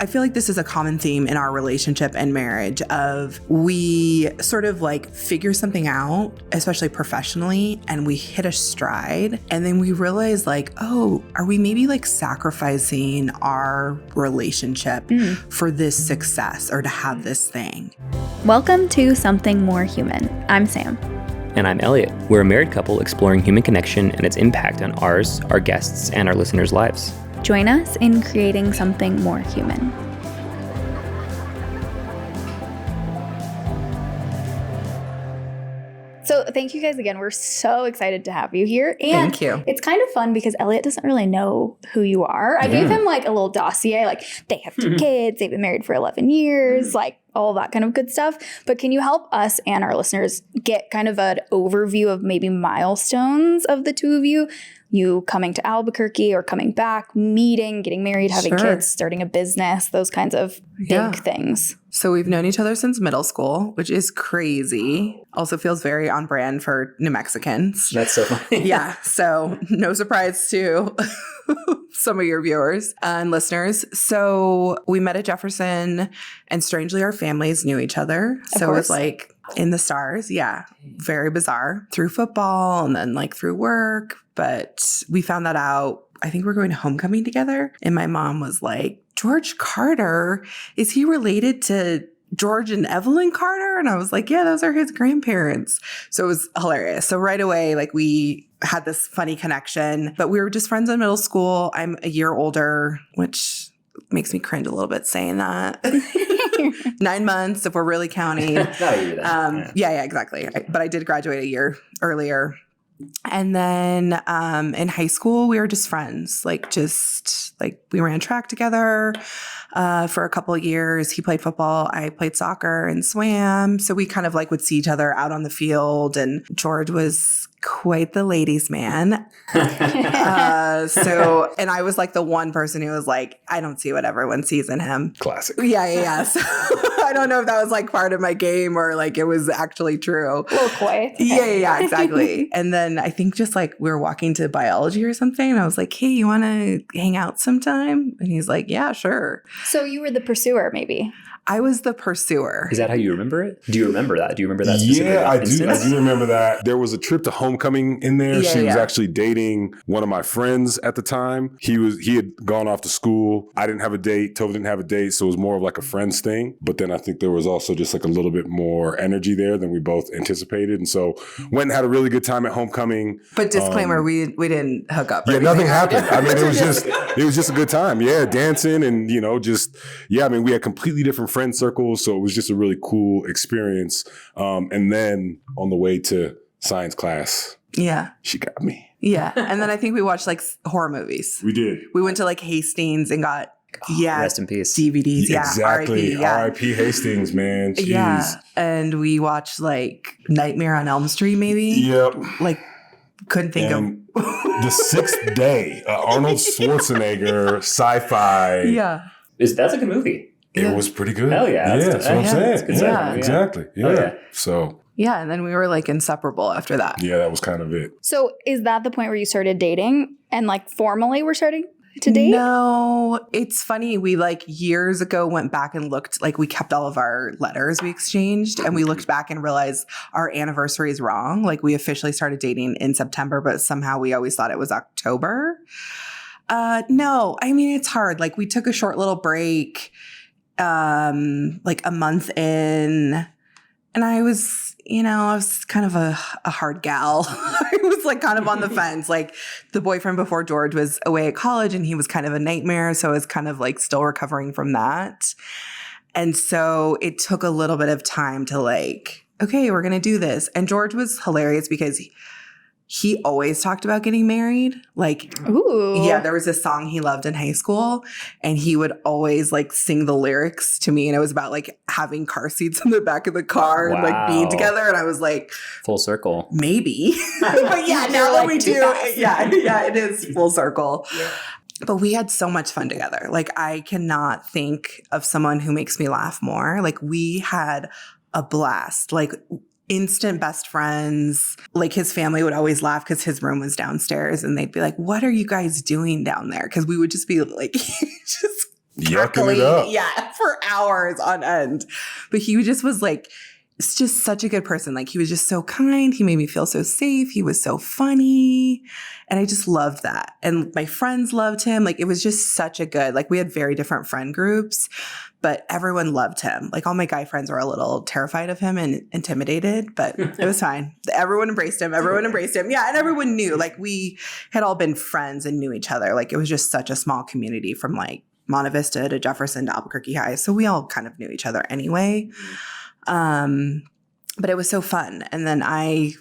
I feel like this is a common theme in our relationship and marriage of we sort of like figure something out, especially professionally, and we hit a stride. And then we realize like, oh, are we maybe like sacrificing our relationship for this success or to have this thing? Welcome to Something More Human. I'm Sam. And I'm Elliot. We're a married couple exploring human connection and its impact on ours, our guests, and our listeners' lives. Join us in creating something more human. So thank you guys again. We're so excited to have you here. And Thank you. It's kind of fun because Elliot doesn't really know who you are. I gave him like a little dossier, like they have 2 kids, they've been married for 11 years, like all that kind of good stuff. But can you help us and our listeners get kind of an overview of maybe milestones of the two of you? You coming to Albuquerque or coming back, meeting, getting married, having kids, starting a business, those kinds of big things. So we've known each other since middle school, which is crazy. Also feels very on brand for New Mexicans. That's so funny. Yeah. So no surprise to some of your viewers and listeners. So we met at Jefferson and strangely our families knew each other. So it was like in the stars. Yeah. Very bizarre. Through football and then like through work. But we found that out. I think we're going to homecoming together. And my mom was like, George Carter, is he related to George and Evelyn Carter? And I was like, yeah, those are his grandparents. So it was hilarious. So right away, like we had this funny connection, but we were just friends in middle school. I'm a year older, which makes me cringe a little bit saying that. 9 months, if we're really counting. Yeah, exactly. But I did graduate a year earlier. And then in high school, we were just friends, like we ran track together for a couple of years. He played football. I played soccer and swam. So we kind of like would see each other out on the field. And George was quite the ladies' man. And I was like the one person who was like, I don't see what everyone sees in him. Classic. Yeah. So I don't know if that was like part of my game or like it was actually true. A little coy. Yeah, exactly. And then I think just like we were walking to biology or something. And I was like, hey, you want to hang out sometime? And he's like, yeah, sure. So you were the pursuer, maybe. I was the pursuer. Is that how you remember it? Do you remember that? Do you remember that specific instance? I do remember that. There was a trip to homecoming in there. She was actually dating one of my friends at the time. He had gone off to school. I didn't have a date. Tova didn't have a date. So it was more of like a friends thing. But then I think there was also just like a little bit more energy there than we both anticipated. And so went and had a really good time at homecoming. But disclaimer, we didn't hook up. Yeah, nothing happened. I mean, it was just a good time. Yeah, dancing and, we had completely different friend circles. So it was just a really cool experience. And then on the way to science class, she got me. Yeah. And then I think we watched like horror movies. We did. We went to like Hastings and got rest in peace. DVDs. Yeah, exactly. R.I.P. R.I.P. Hastings, man. Jeez. Yeah. And we watched like Nightmare on Elm Street, maybe. Yep. Like couldn't think of The Sixth Day, Arnold Schwarzenegger sci-fi. Yeah. That's a good movie. It was pretty good. Hell yeah. That's what I'm saying. Yeah, exactly. Yeah. So. Yeah. And then we were like inseparable after that. Yeah, that was kind of it. So is that the point where you started dating and like formally were starting to date? No, it's funny. We like years ago went back and looked, like we kept all of our letters we exchanged and we looked back and realized our anniversary is wrong. Like we officially started dating in September, but somehow we always thought it was October. No, I mean, it's hard. Like we took a short little break, like a month in, and I was kind of a hard gal. I was like kind of on the fence. Like the boyfriend before George was away at college and he was kind of a nightmare. So I was kind of like still recovering from that. And so it took a little bit of time to like, okay, we're going to do this. And George was hilarious because he always talked about getting married. Like, ooh. Yeah, there was a song he loved in high school and he would always like sing the lyrics to me. And it was about like having car seats in the back of the car and like being together. And I was like, full circle. Maybe. But yeah, now that we do, yeah, it is full circle. Yeah. But we had so much fun together. Like I cannot think of someone who makes me laugh more. Like we had a blast. Like instant best friends. Like his family would always laugh because his room was downstairs and they'd be like, what are you guys doing down there? Because we would just be like, just yucking it up. Yeah, for hours on end. But he just was like, it's just such a good person. Like, he was just so kind. He made me feel so safe. He was so funny. And I just loved that. And my friends loved him. Like, it was just such a good, like, we had very different friend groups, but everyone loved him. Like, all my guy friends were a little terrified of him and intimidated, but it was fine. Everyone embraced him. Everyone embraced him. Yeah. And everyone knew, like, we had all been friends and knew each other. Like, it was just such a small community from like Monte Vista to Jefferson to Albuquerque High. So we all kind of knew each other anyway. But it was so fun. And then I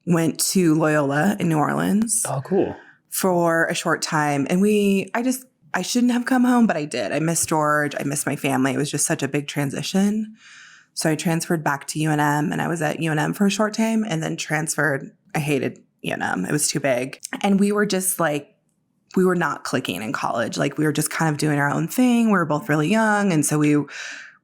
went to Loyola in New Orleans. Oh, cool. For a short time. And I shouldn't have come home, but I did. I missed George. I missed my family. It was just such a big transition. So I transferred back to UNM, and I was at UNM for a short time and then transferred. I hated UNM. It was too big. And we were just like, we were not clicking in college. Like, we were just kind of doing our own thing. We were both really young. And so we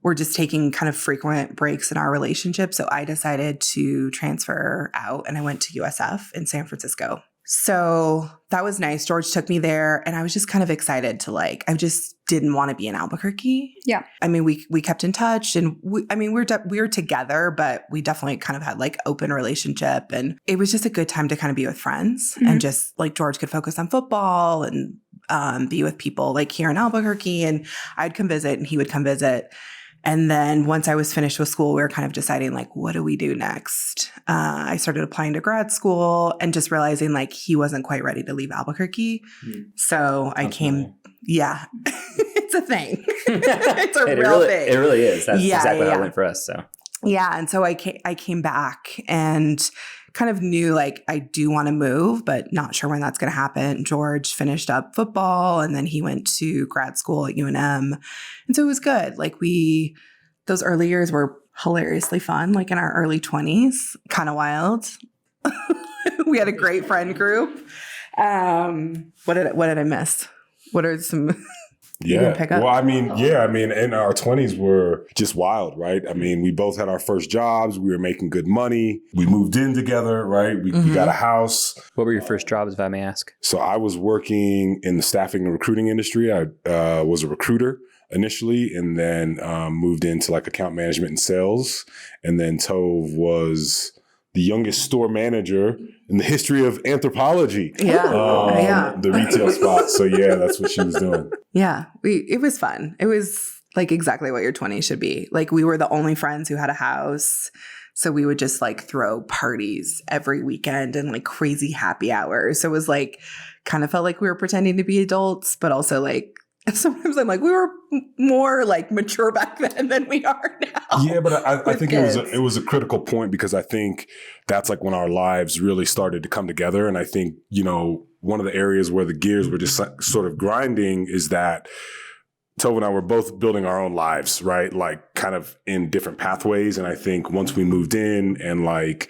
were just taking kind of frequent breaks in our relationship. So I decided to transfer out, and I went to USF in San Francisco. So that was nice. George took me there, and I was just kind of excited to like, I just didn't want to be in Albuquerque. Yeah. I mean, we kept in touch, and we were together, but we definitely kind of had like open relationship, and it was just a good time to kind of be with friends and just like George could focus on football and be with people like here in Albuquerque, and I'd come visit and he would come visit. And then once I was finished with school, we were kind of deciding like, what do we do next? I started applying to grad school and just realizing like he wasn't quite ready to leave Albuquerque. So I came, yeah, it's a thing. It's a real thing. It really is. That's exactly how it went for us. So yeah. And so I came back and kind of knew like I do want to move, but not sure when that's going to happen. George finished up football, and then he went to grad school at UNM. And so it was good. Like those early years were hilariously fun, like in our early 20s, kind of wild. We had a great friend group. What did I miss? What are some... Yeah. Well, I mean, in our 20s were just wild, right? I mean, we both had our first jobs. We were making good money. We moved in together, right? We got a house. What were your first jobs, if I may ask? So I was working in the staffing and recruiting industry. I was a recruiter initially, and then moved into like account management and sales. And then Tove was the youngest store manager in the history of anthropology. Yeah. The retail spot. So yeah, that's what she was doing. Yeah. It was fun. It was like exactly what your 20s should be. Like, we were the only friends who had a house. So we would just like throw parties every weekend and like crazy happy hours. So it was like, kind of felt like we were pretending to be adults, but also like, sometimes I'm like, we were more like mature back then than we are now. Yeah, but I think it was a critical point, because I think that's like when our lives really started to come together. And I think, you know, one of the areas where the gears were just sort of grinding is that Tove and I were both building our own lives, right? Like kind of in different pathways. And I think once we moved in and like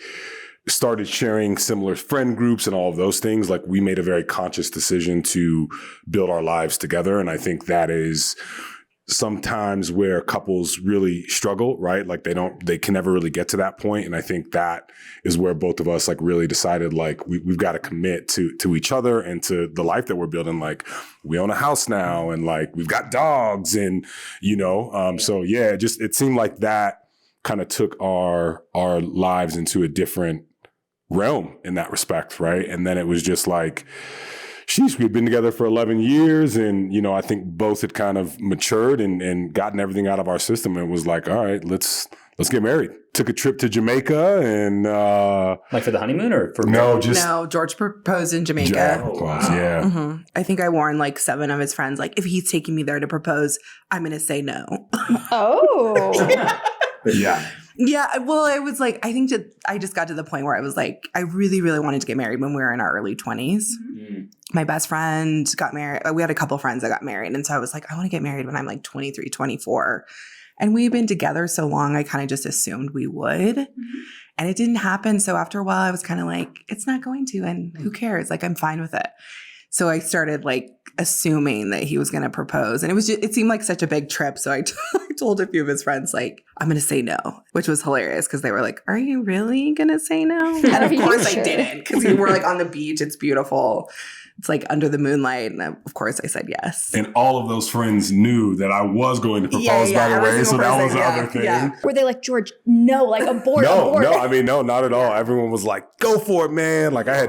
started sharing similar friend groups and all of those things, like we made a very conscious decision to build our lives together. And I think that is sometimes where couples really struggle, right? Like they can never really get to that point. And I think that is where both of us like really decided, like we've got to commit to each other and to the life that we're building. Like we own a house now, and like we've got dogs, and so yeah, it seemed like that kind of took our lives into a different realm in that respect, right? And then it was just like, sheesh, we'd been together for 11 years, and I think both had kind of matured and gotten everything out of our system, and it was like, all right, let's get married. Took a trip to Jamaica, and like for the honeymoon, or for no, George proposed in Jamaica. Yeah. Mm-hmm. I think I warned like 7 of his friends, like, if he's taking me there to propose, I'm gonna say no. Oh. Yeah. Yeah, well, it was like, I think I just got to the point where I was like, I really, really wanted to get married when we were in our early 20s. Mm-hmm. My best friend got married. We had a couple friends that got married. And so I was like, I want to get married when I'm like 23, 24. And we've been together so long, I kind of just assumed we would. Mm-hmm. And it didn't happen. So after a while, I was kind of like, it's not going to, and who cares? Like, I'm fine with it. So I started like assuming that he was going to propose, and it seemed like such a big trip. So I told a few of his friends, like, I'm going to say no, which was hilarious because they were like, are you really going to say no? And of course I didn't, because we were like on the beach. It's beautiful. It's like under the moonlight. And of course I said yes. And all of those friends knew that I was going to propose, by the way. So that was the other thing. Yeah. Were they like, George, no, like abort, abort? No, I mean, no, not at all. Everyone was like, go for it, man. Like I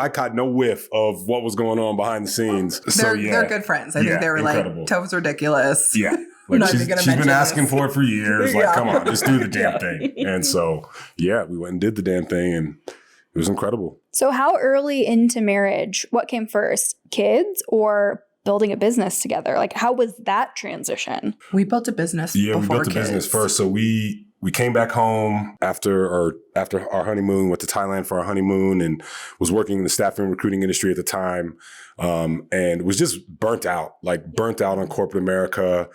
caught no whiff of what was going on behind the scenes. They're good friends. I think they were incredible. like, Tov's ridiculous. Yeah. Like she's been asking for it for years. Like, come on, just do the damn thing. And so, yeah, we went and did the damn thing, and it was incredible. So how early into marriage, what came first, kids or building a business together? Like, how was that transition? We built a business before we built kids. a business first. So we came back home after our honeymoon, went to Thailand for our honeymoon, and was working in the staffing and recruiting industry at the time, and was just burnt out on corporate America.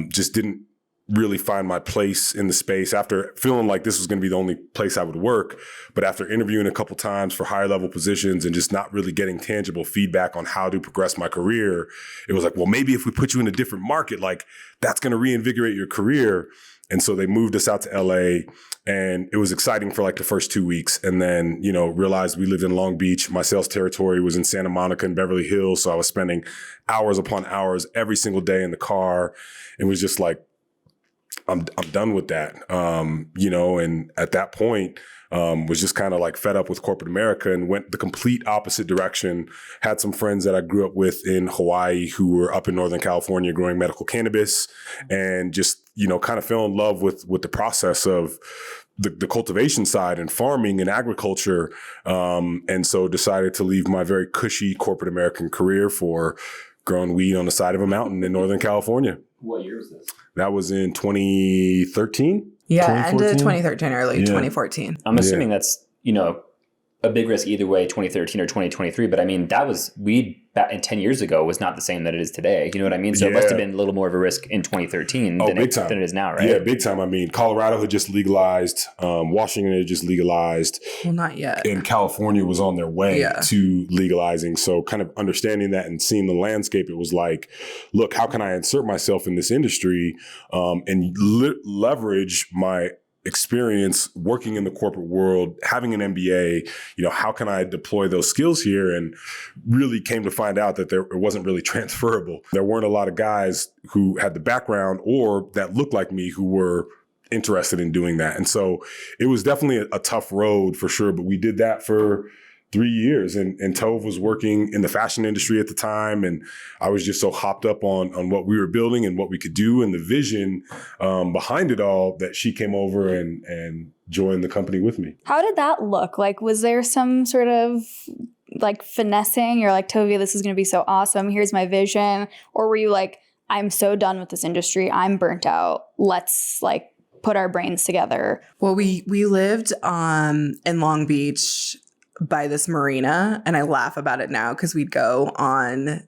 Just didn't really find my place in the space after feeling like this was going to be the only place I would work. But after interviewing a couple times for higher level positions and just not really getting tangible feedback on how to progress my career, it was like, well, maybe if we put you in a different market, like that's going to reinvigorate your career. And so they moved us out to LA, and it was exciting for like the first 2 weeks. And then, realized we lived in Long Beach. My sales territory was in Santa Monica and Beverly Hills. So I was spending hours upon hours every single day in the car. It was just like, I'm done with that. And at that point, was just kind of like fed up with corporate America and went the complete opposite direction. Had some friends that I grew up with in Hawaii who were up in Northern California growing medical cannabis, and just, kind of fell in love with the process of the cultivation side and farming and agriculture. And so decided to leave my very cushy corporate American career for growing weed on the side of a mountain in Northern California. What year was this? That was in 2013. Yeah, end of 2013, early 2014. I'm assuming that's, a big risk either way, 2013 or 2023. But I mean, that was weed back in 10 years ago was not the same that it is today. You know what I mean? So it must have been a little more of a risk in 2013 than it is now, right? Yeah, big time. I mean, Colorado had just legalized. Washington had just legalized. Well, not yet. And California was on their way to legalizing. So kind of understanding that and seeing the landscape, it was like, look, how can I insert myself in this industry and leverage my experience working in the corporate world, having an MBA, how can I deploy those skills here? And really came to find out that it wasn't really transferable. There weren't a lot of guys who had the background or that looked like me who were interested in doing that. And so it was definitely a tough road for sure, but we did that for 3 years, and Tove was working in the fashion industry at the time. And I was just so hopped up on what we were building and what we could do and the vision behind it all that she came over and joined the company with me. How did that look? Like, was there some sort of like finessing? You're like, Toviah, this is going to be so awesome. Here's my vision. Or were you like, I'm so done with this industry. I'm burnt out. Let's like put our brains together. Well, we lived in Long Beach by this marina, and I laugh about it now because we'd go on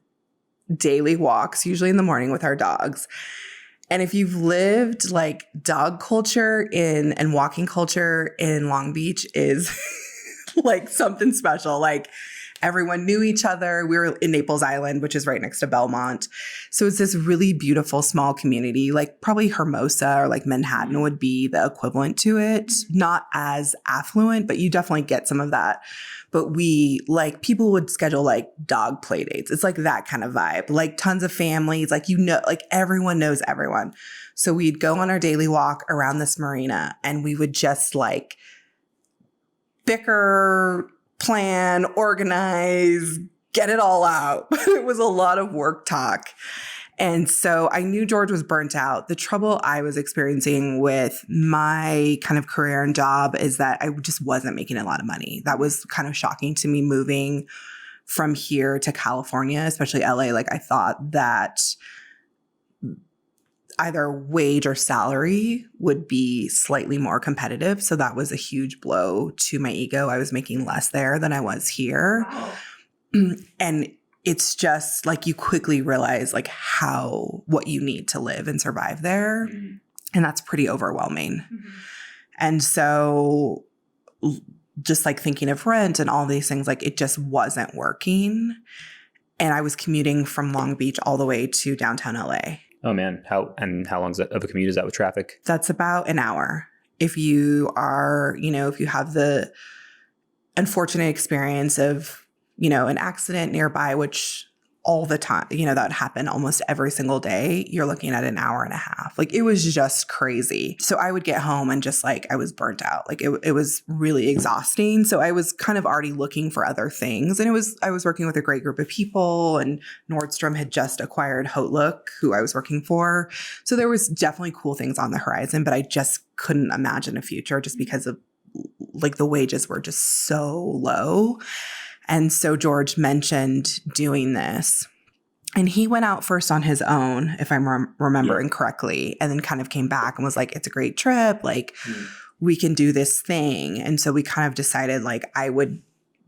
daily walks, usually in the morning with our dogs. And if you've lived, like, dog culture and walking culture in Long Beach is like something special. Like, everyone knew each other. We were in Naples Island, which is right next to Belmont. So it's this really beautiful small community, like probably Hermosa or like Manhattan would be the equivalent to it. Not as affluent, but you definitely get some of that. But people would schedule like dog play dates. It's like that kind of vibe, like tons of families, like, like everyone knows everyone. So we'd go on our daily walk around this marina, and we would just like bicker, plan, organize, get it all out. It was a lot of work talk. And so I knew George was burnt out. The trouble I was experiencing with my kind of career and job is that I just wasn't making a lot of money. That was kind of shocking to me moving from here to California, especially LA. Like, I thought that either wage or salary would be slightly more competitive. So that was a huge blow to my ego. I was making less there than I was here. Wow. And it's just like you quickly realize like what you need to live and survive there. Mm-hmm. And that's pretty overwhelming. Mm-hmm. And so just like thinking of rent and all these things, like it just wasn't working. And I was commuting from Long Beach all the way to downtown LA. Oh man. How long of a commute is that with traffic? That's about an hour. If you are, if you have the unfortunate experience of, an accident nearby, which all the time, that would happen almost every single day, you're looking at an hour and a half. Like, it was just crazy. So I would get home and just I was burnt out. Like, it was really exhausting. So I was kind of already looking for other things. And I was working with a great group of people, and Nordstrom had just acquired Hotlook, who I was working for. So there was definitely cool things on the horizon, but I just couldn't imagine a future just because of the wages were just so low. And so George mentioned doing this, and he went out first on his own, if I'm remembering correctly, and then kind of came back and was like, it's a great trip. We can do this thing. And so we kind of decided I would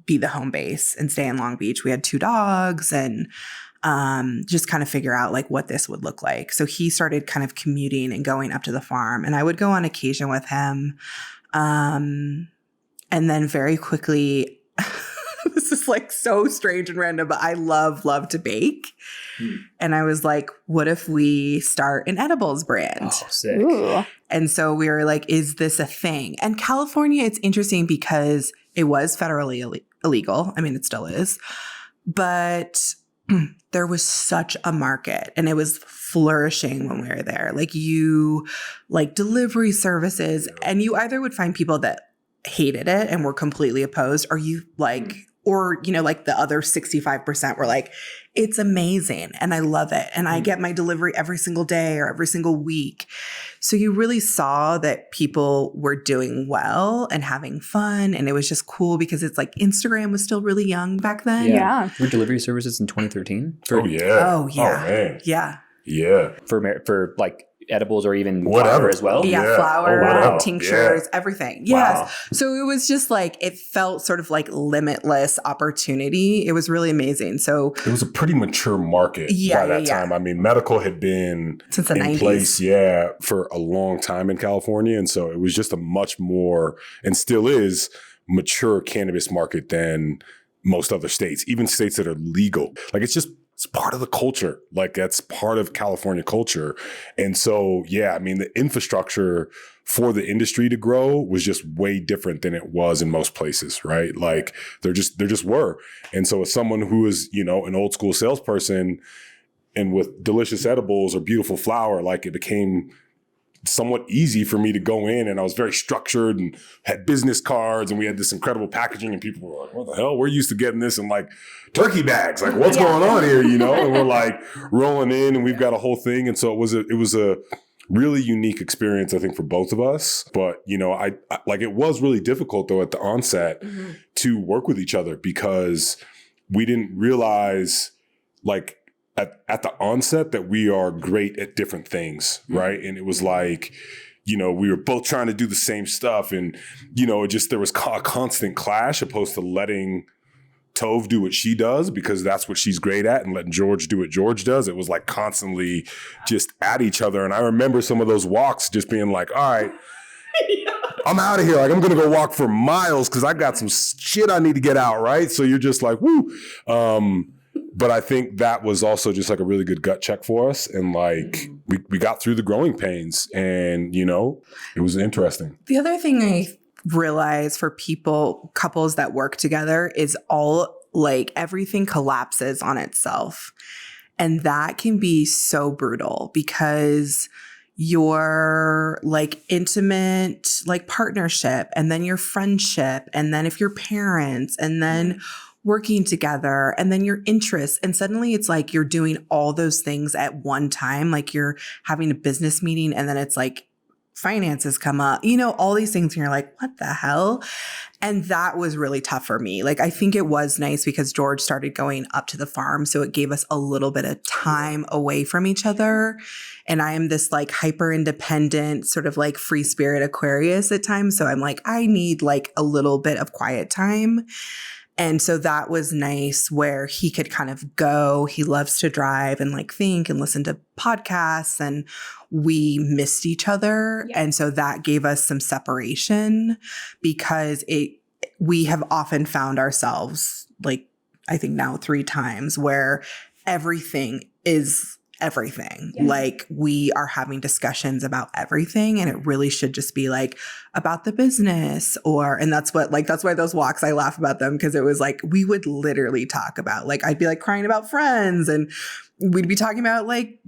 be the home base and stay in Long Beach. We had 2 dogs, and just kind of figure out what this would look like. So he started kind of commuting and going up to the farm, and I would go on occasion with him. And then very quickly, this is so strange and random, but I love to bake. And I was like, what if we start an edibles brand? Oh, sick. Ooh. And so we were like, is this a thing? And California, it's interesting because it was federally illegal. I mean, it still is. But there was such a market, and it was flourishing when we were there. Delivery services, and you either would find people that hated it and were completely opposed, or the other 65% were like, it's amazing and I love it. And I get my delivery every single day or every single week. So you really saw that people were doing well and having fun. And it was just cool because it's Instagram was still really young back then. Yeah. Were delivery services in 2013? Oh, yeah. Oh, yeah. Oh, man. Yeah. Yeah. For edibles or even whatever flower as well? Yeah, flower, wow. tinctures, everything. Yes. Wow. So it was just it felt sort of limitless opportunity. It was really amazing. So it was a pretty mature market by that time. I mean, medical had been since the in 90s. Place, for a long time in California. And so it was just a much more, and still is, mature cannabis market than most other states, even states that are legal. It's part of the culture. That's part of California culture. And so, the infrastructure for the industry to grow was just way different than it was in most places, right? There just were. And so as someone who is, an old school salesperson and with delicious edibles or beautiful flower, it became somewhat easy for me to go in, and I was very structured and had business cards, and we had this incredible packaging, and people were like, what the hell? We're used to getting this in turkey bags. What's going on here? And we're rolling in, and we've got a whole thing. And so it was a really unique experience, I think, for both of us. But, I it was really difficult though at the onset to work with each other because we didn't realize at the onset that we are great at different things, right? And it was we were both trying to do the same stuff, and there was a constant clash opposed to letting Tove do what she does because that's what she's great at, and letting George do what George does. It was constantly just at each other. And I remember some of those walks just being all right, I'm out of here. I'm going to go walk for miles because I got some shit I need to get out, right? So you're just woo. But I think that was also just a really good gut check for us. And we got through the growing pains, and, it was interesting. The other thing I realize for couples that work together is everything collapses on itself. And that can be so brutal because your intimate partnership, and then your friendship, and then if you're parents, and then working together, and then your interests. And suddenly it's you're doing all those things at one time. You're having a business meeting, and then it's finances come up, all these things. And you're like, what the hell? And that was really tough for me. I think it was nice because George started going up to the farm. So it gave us a little bit of time away from each other. And I am this hyper independent, sort of free spirit Aquarius at times. So I'm I need a little bit of quiet time. And so that was nice where he could kind of go. He loves to drive and think and listen to podcasts, and we missed each other. Yeah. And so that gave us some separation because we have often found ourselves I think now 3 times where everything is everything. Yeah. Like we are having discussions about everything, and it really should just be like about the business and that's why those walks, I laugh about them, because it was like, we would literally talk about, like, I'd be like crying about Friends, and we'd be talking about like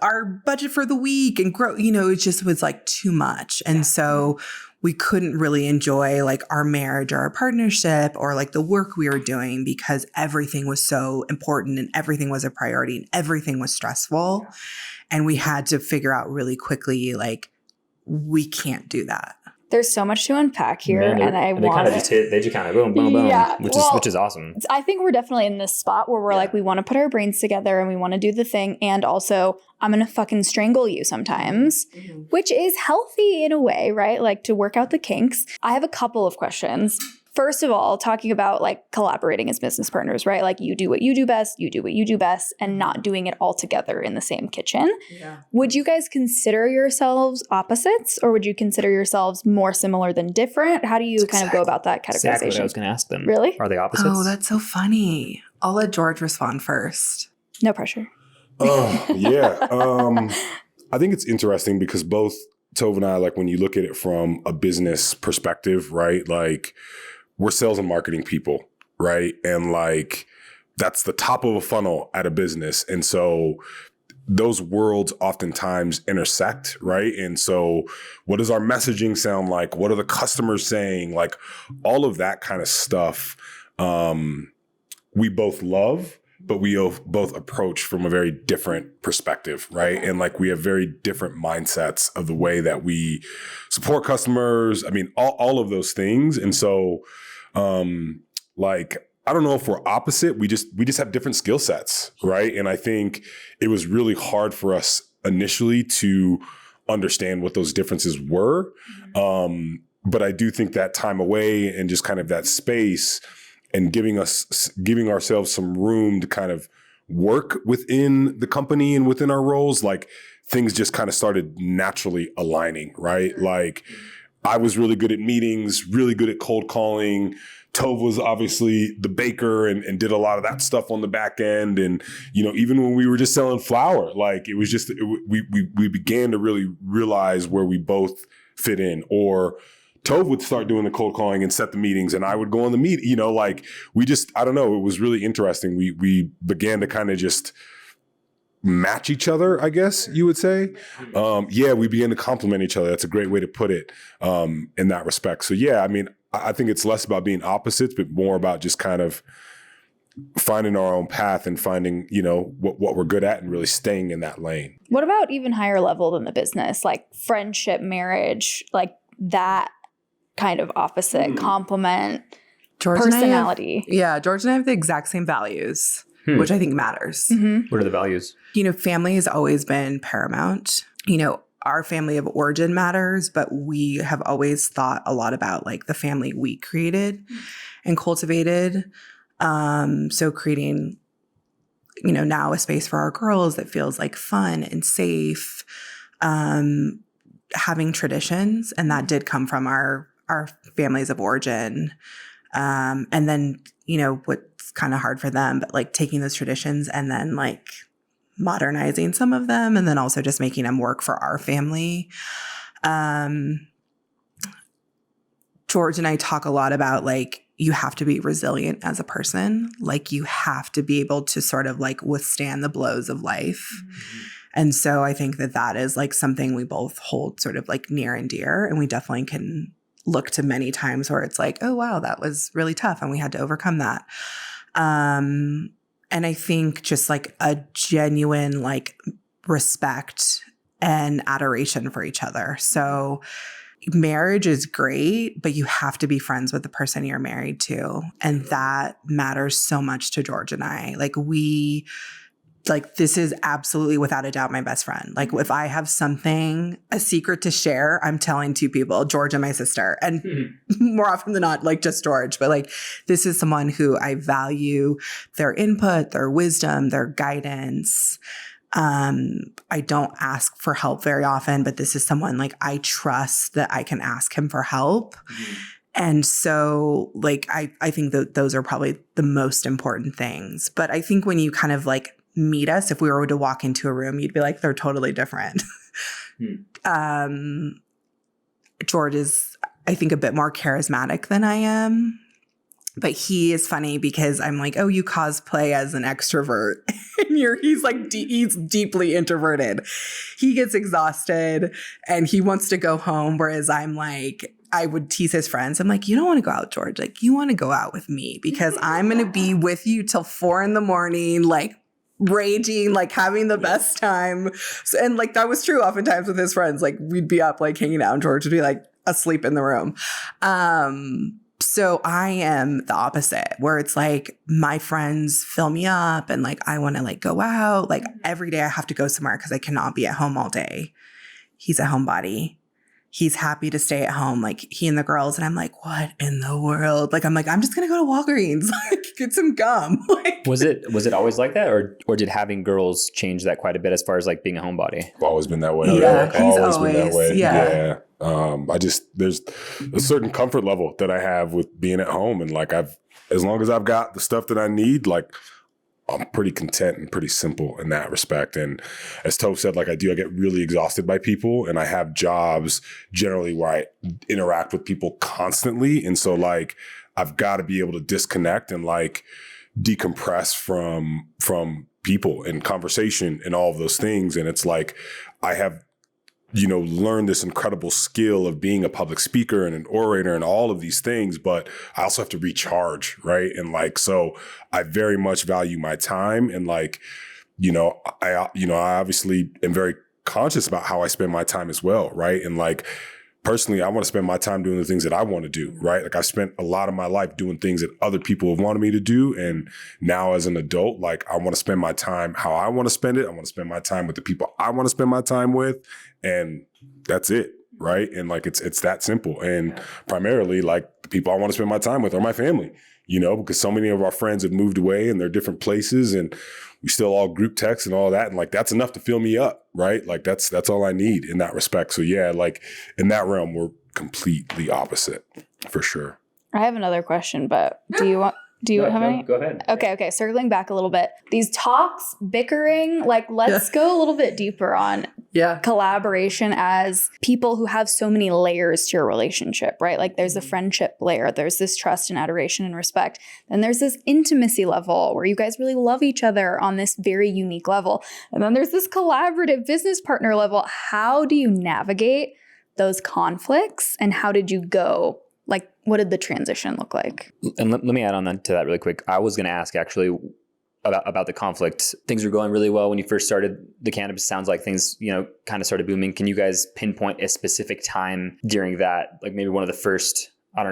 our budget for the week and grow, it just was like too much. And so we couldn't really enjoy like our marriage or our partnership or like the work we were doing, because everything was so important and everything was a priority and everything was stressful. Yeah. And we had to figure out really quickly, like, we can't do that. There's so much to unpack here, they just kind of boom, boom, boom, yeah, which is awesome. I think we're definitely in this spot where we're like, we want to put our brains together and we want to do the thing, and also I'm gonna fucking strangle you sometimes, which is healthy in a way, right? Like to work out the kinks. I have a couple of questions. First of all, talking about like collaborating as business partners, right? Like you do what you do best, you do what you do best, and not doing it all together in the same kitchen. Yeah. Would you guys consider yourselves opposites, or would you consider yourselves more similar than different? How do you kind of go about that categorization? Exactly what I was going to ask them. Really? Are they opposites? Oh, that's so funny. I'll let George respond first. No pressure. Yeah. I think it's interesting because both Tove and I, like when you look at it from a business perspective, right? Like, we're sales and marketing people, right? And like, that's the top of a funnel at a business. And so those worlds oftentimes intersect, right? And so what does our messaging sound like? What are the customers saying? Like all of that kind of stuff, we both love, but we both approach from a very different perspective, right? And like we have very different mindsets of the way that we support customers. I mean, all of those things. And so like, I don't know if we're opposite. We just have different skill sets, right? And I think it was really hard for us initially to understand what those differences were. But I do think that time away and just kind of that space and giving ourselves some room to kind of work within the company and within our roles, like things just kind of started naturally aligning, right? Like I was really good at meetings, really good at cold calling. Tove was obviously the baker and did a lot of that stuff on the back end. And, even when we were just selling flour, like it was just, we began to really realize where we both fit in. Or Tove would start doing the cold calling and set the meetings, and I would go on the meet, like we just, I don't know, it was really interesting. We began to kind of just match each other, I guess you would say. We began to complement each other. That's a great way to put it in that respect. So yeah, I mean, I think it's less about being opposites, but more about just kind of finding our own path and finding, what we're good at and really staying in that lane. What about even higher level than the business, like friendship, marriage, like that kind of opposite complement, personality? George and I have the exact same values, which I think matters. What are the values? Family has always been paramount. Our family of origin matters, but we have always thought a lot about like the family we created and cultivated. So creating, now a space for our girls that feels like fun and safe, having traditions. And that did come from our families of origin. And then, what's kind of hard for them, but like taking those traditions and then like modernizing some of them, and then also just making them work for our family. George and I talk a lot about like, you have to be resilient as a person. Like you have to be able to sort of like withstand the blows of life. And so I think that is like something we both hold sort of like near and dear. And we definitely can look to many times where it's like, oh, wow, that was really tough and we had to overcome that. And I think just like a genuine like respect and adoration for each other. So marriage is great, but you have to be friends with the person you're married to. And that matters so much to George and I. Like this is absolutely without a doubt my best friend. Like if I have a secret to share, I'm telling two people, George and my sister, and more often than not, like just George. But like this is someone who I value their input, their wisdom, their guidance. I don't ask for help very often, but this is someone like I trust that I can ask him for help. And so like I think that those are probably the most important things. But I think when you kind of like meet us, if we were to walk into a room, you'd be like, they're totally different. George is, I think, a bit more charismatic than I am. But he is funny because I'm like, oh, you cosplay as an extrovert. And he's like, he's deeply introverted. He gets exhausted and he wants to go home. Whereas I'm like, I would tease his friends. I'm like, you don't want to go out, George. Like, you want to go out with me because I'm going to be with you till 4 a.m, like raging, like having the best time. So, and like, that was true oftentimes with his friends. Like we'd be up, like hanging out and George would be like asleep in the room. So I am the opposite, where it's like my friends fill me up and like I want to like go out. Like every day I have to go somewhere because I cannot be at home all day. He's a homebody. He's happy to stay at home, like he and the girls. And I'm like, what in the world? Like, I'm like, I'm just going to go to Walgreens, like get some gum. Like, was it always like that? Or did having girls change that quite a bit as far as like being a homebody? I've always been that way. Yeah, okay. he's always been that way. Yeah. There's a certain comfort level that I have with being at home. And like as long as I've got the stuff that I need, like I'm pretty content and pretty simple in that respect. And as Tove said, like I get really exhausted by people, and I have jobs generally where I interact with people constantly. And so like, I've got to be able to disconnect and like decompress from people and conversation and all of those things. And it's like, I have, learned this incredible skill of being a public speaker and an orator and all of these things, but I also have to recharge, right? And like, so I very much value my time, and like, I obviously am very conscious about how I spend my time as well, right? And like, personally, I want to spend my time doing the things that I want to do, right? Like I spent a lot of my life doing things that other people have wanted me to do. And now as an adult, like I want to spend my time how I want to spend it. I want to spend my time with the people I want to spend my time with. And that's it, right? And like, it's that simple. And primarily like the people I want to spend my time with are my family, because so many of our friends have moved away and they're different places, and we still all group text and all that. And like, that's enough to fill me up, right? Like that's all I need in that respect. So yeah, like in that realm, we're completely opposite for sure. I have another question, but do you have any? Go ahead. Okay. Circling back a little bit, these talks, bickering, like let's go a little bit deeper on collaboration as people who have so many layers to your relationship, right? Like there's a friendship layer, there's this trust and adoration and respect. Then there's this intimacy level where you guys really love each other on this very unique level. And then there's this collaborative business partner level. How do you navigate those conflicts, and how did you go? Like, what did the transition look like? And let me add on to that really quick. I was going to ask actually about the conflict. Things were going really well when you first started the cannabis. Sounds like things, kind of started booming. Can you guys pinpoint a specific time during that, like maybe one of the first,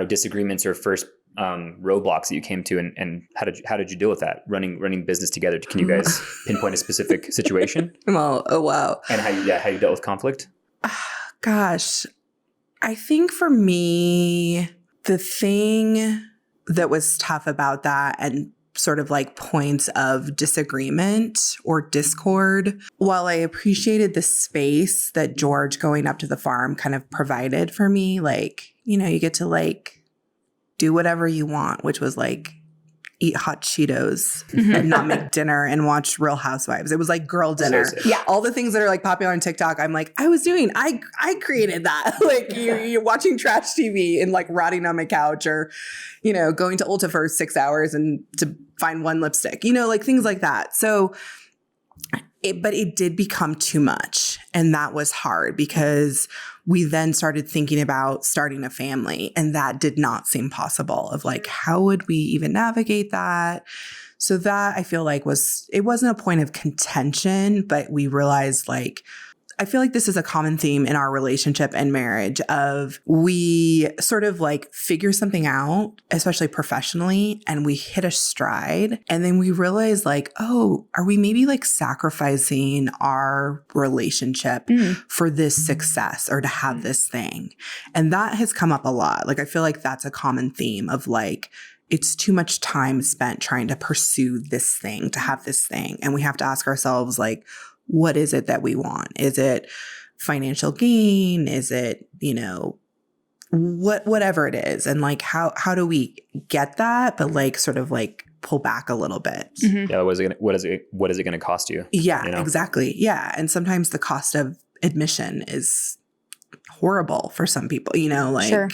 disagreements or first roadblocks that you came to, and how did you deal with that running business together? Can you guys pinpoint a specific situation? Oh, wow. And how you dealt with conflict? Gosh, I think for me, the thing that was tough about that and sort of like points of disagreement or discord, while I appreciated the space that George going up to the farm kind of provided for me, like, you get to like do whatever you want, which was like eat hot Cheetos and not make dinner and watch Real Housewives. It was like girl dinner. Yeah. All the things that are like popular on TikTok, I'm like, I created that. Like you're watching trash TV and like rotting on my couch, or, going to Ulta for 6 hours and to find one lipstick, like things like that. So but it did become too much. And that was hard because we then started thinking about starting a family, and that did not seem possible of like, how would we even navigate that? So that I feel like it wasn't a point of contention, but we realized like, I feel like this is a common theme in our relationship and marriage of we sort of like figure something out, especially professionally, and we hit a stride. And then we realize like, oh, are we maybe like sacrificing our relationship for this success or to have this thing? And that has come up a lot. Like, I feel like that's a common theme of like, it's too much time spent trying to pursue this thing, to have this thing. And we have to ask ourselves like, what is it that we want? Is it financial gain? Is it, whatever it is? And like, how do we get that? But like, sort of like pull back a little bit. Yeah. What is it going to cost you? Yeah, exactly. Yeah. And sometimes the cost of admission is horrible for some people, Sure.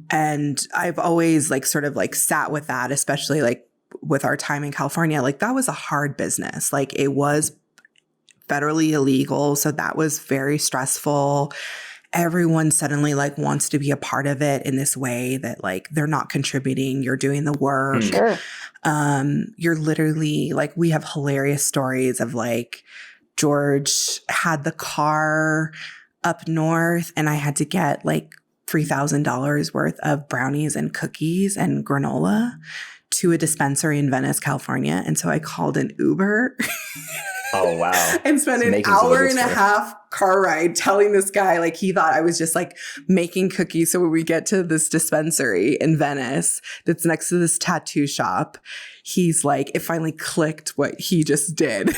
And I've always like sort of like sat with that, especially like with our time in California. Like that was a hard business. Like it was federally illegal. So that was very stressful. Everyone suddenly like wants to be a part of it in this way that like they're not contributing, you're doing the work. Sure. You're literally like, we have hilarious stories of like George had the car up north and I had to get like $3,000 worth of brownies and cookies and granola to a dispensary in Venice, California. And so I called an Uber. Oh, wow. And spent an hour and a half car ride telling this guy, like, he thought I was just like making cookies. So when we get to this dispensary in Venice that's next to this tattoo shop, he's like, it finally clicked what he just did.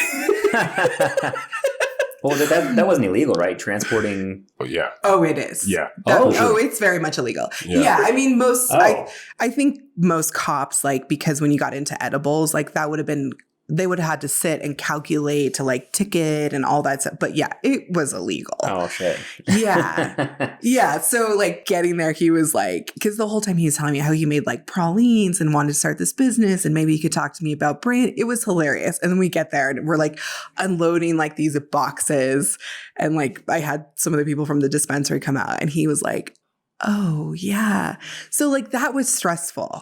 Well, that wasn't illegal, right? Transporting. Oh, yeah. Oh, it is. Yeah. Oh, it's very much illegal. Yeah. I mean, I think most cops, like, because when you got into edibles, like that would have been, they would have had to sit and calculate to like ticket and all that stuff. But yeah, it was illegal. Oh, shit. Yeah. Yeah. So like getting there, he was like, because the whole time he was telling me how he made like pralines and wanted to start this business and maybe he could talk to me about brand. It was hilarious. And then we get there and we're like unloading like these boxes. And like I had some of the people from the dispensary come out and he was like, oh, yeah. So like that was stressful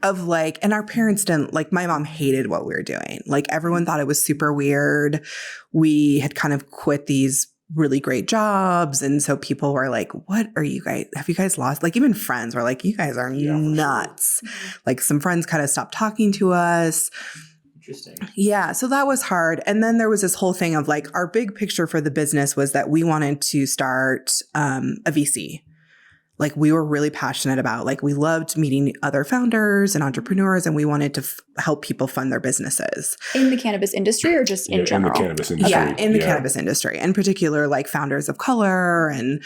of like, and our parents didn't like, my mom hated what we were doing. Like everyone thought it was super weird. We had kind of quit these really great jobs. And so people were like, what are you guys, have you guys lost? Like even friends were like, you guys are nuts. Sure. Like some friends kind of stopped talking to us. Interesting. Yeah. So that was hard. And then there was this whole thing of like, our big picture for the business was that we wanted to start a VC. Like we were really passionate about, like we loved meeting other founders and entrepreneurs and we wanted to help people fund their businesses. In the cannabis industry or just in general? In the cannabis industry. Yeah, in the cannabis industry. In particular, like founders of color and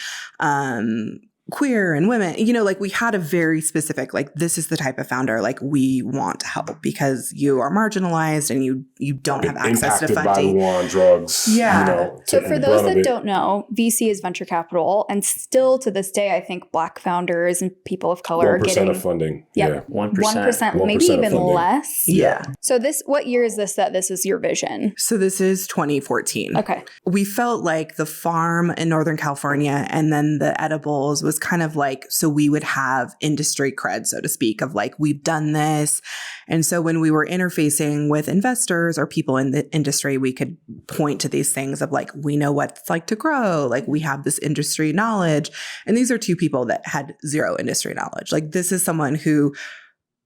queer and women, like we had a very specific, like this is the type of founder like we want to help because you are marginalized and you don't have access to funding. Impacted by the war on drugs. Yeah. So for those that don't know, VC is venture capital, and still to this day, I think Black founders and people of color are getting 1% of funding. Yep, 1%, 1%, maybe even less. Yeah. So what year is this that this is your vision? So this is 2014. Okay. We felt like the farm in Northern California and then the edibles was kind of like, so we would have industry cred, so to speak, of like, we've done this. And so when we were interfacing with investors or people in the industry, we could point to these things of like, we know what it's like to grow. Like we have this industry knowledge. And these are two people that had zero industry knowledge. Like this is someone who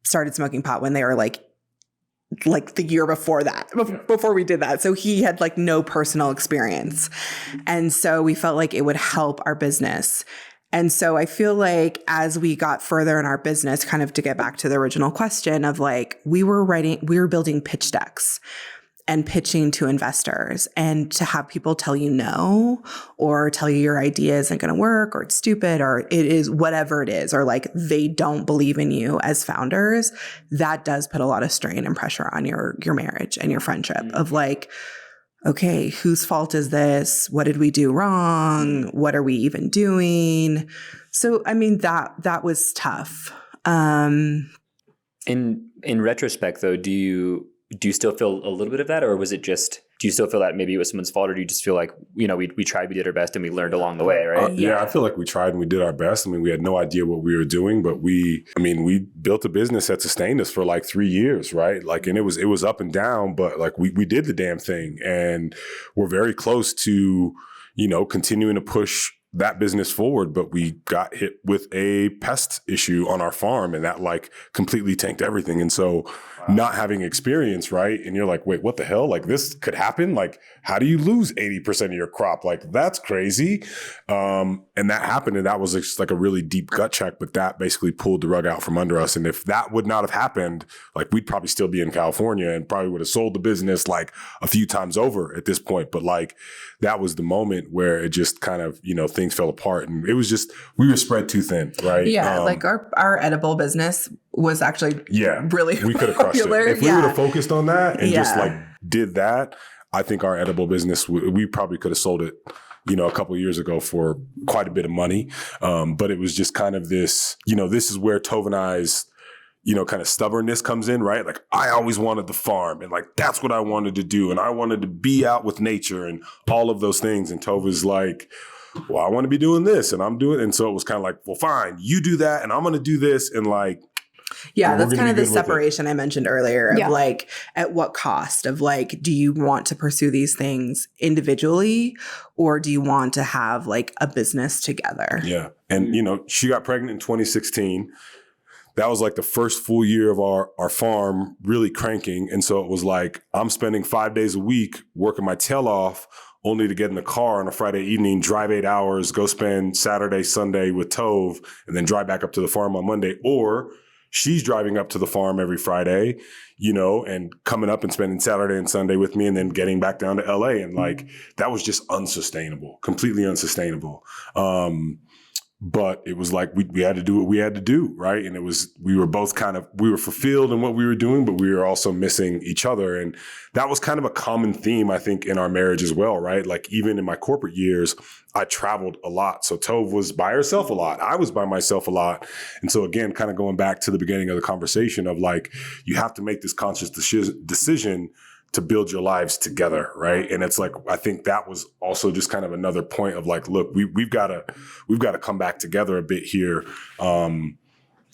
started smoking pot when they were like the year before that, before we did that. So he had like no personal experience. And so we felt like it would help our business. And so I feel like as we got further in our business, kind of to get back to the original question of like, we were building pitch decks and pitching to investors, and to have people tell you no, or tell you your idea isn't going to work, or it's stupid, or it is whatever it is, or like they don't believe in you as founders, that does put a lot of strain and pressure on your marriage and your friendship of like, okay, whose fault is this? What did we do wrong? What are we even doing? So, I mean, that was tough. In retrospect, though, do you still feel a little bit of that, or was it just? Do you still feel that maybe it was someone's fault, or do you just feel like we tried, we did our best, and we learned along the way, right? Yeah, I feel like we tried and we did our best. I mean, we had no idea what we were doing, but we built a business that sustained us for like 3 years, right? Like, and it was up and down, but like we did the damn thing, and we're very close to continuing to push that business forward, but we got hit with a pest issue on our farm, and that like completely tanked everything. And so not having experience, right? And you're like, wait, what the hell? Like this could happen? Like, how do you lose 80% of your crop? Like, that's crazy. And that happened, and that was just like a really deep gut check, but that basically pulled the rug out from under us. And if that would not have happened, like we'd probably still be in California and probably would have sold the business like a few times over at this point. But like, that was the moment where it just kind of, things fell apart. And it was just, we were spread too thin, right? Yeah, like our edible business was actually really we could have crushed it. If we would have focused on that and just like did that, I think our edible business, we probably could have sold it, you know, a couple of years ago for quite a bit of money. But it was just kind of this, you know, this is where Tov and I's, you know, kind of stubbornness comes in, right? Like I always wanted the farm and like, that's what I wanted to do. And I wanted to be out with nature and all of those things. And Tov is like, well, I want to be doing this and I'm doing it. And so it was kind of like, well, fine, you do that and I'm going to do this. And like, yeah, that's kind of the separation I mentioned earlier of like, at what cost of like, do you want to pursue these things individually or do you want to have like a business together? Yeah. And, you know, she got pregnant in 2016. That was like the first full year of our farm really cranking. And so it was like, I'm spending 5 days a week working my tail off only to get in the car on a Friday evening, drive 8 hours, go spend Saturday, Sunday with Tov, and then drive back up to the farm on Monday. Or she's driving up to the farm every Friday, you know, and coming up and spending Saturday and Sunday with me and then getting back down to LA. And like, that was just unsustainable, completely unsustainable. But it was like we had to do what we had to do, right? And it was, we were both kind of, we were fulfilled in what we were doing, but we were also missing each other. And that was kind of a common theme, I think, in our marriage as well, right? Like even in my corporate years, I traveled a lot. So Tov was by herself a lot. I was by myself a lot. And so again, kind of going back to the beginning of the conversation of like, you have to make this conscious decision to build your lives together, right? And it's like, I think that was also just kind of another point of like, look, we've got to come back together a bit here in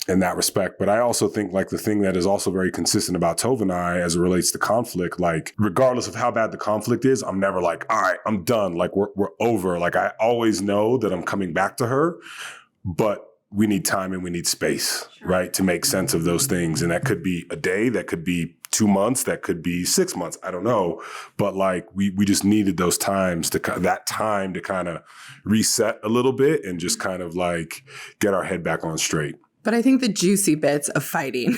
that respect. But I also think like the thing that is also very consistent about Tov and I as it relates to conflict, like regardless of how bad the conflict is, I'm never like, all right, I'm done. Like we're over. Like I always know that I'm coming back to her, but we need time and we need space, right? To make sense of those things. And that could be a day, that could be 2 months, that could be 6 months. I don't know. But like, we just needed those times that time to kind of reset a little bit and just kind of like get our head back on straight. But I think the juicy bits of fighting,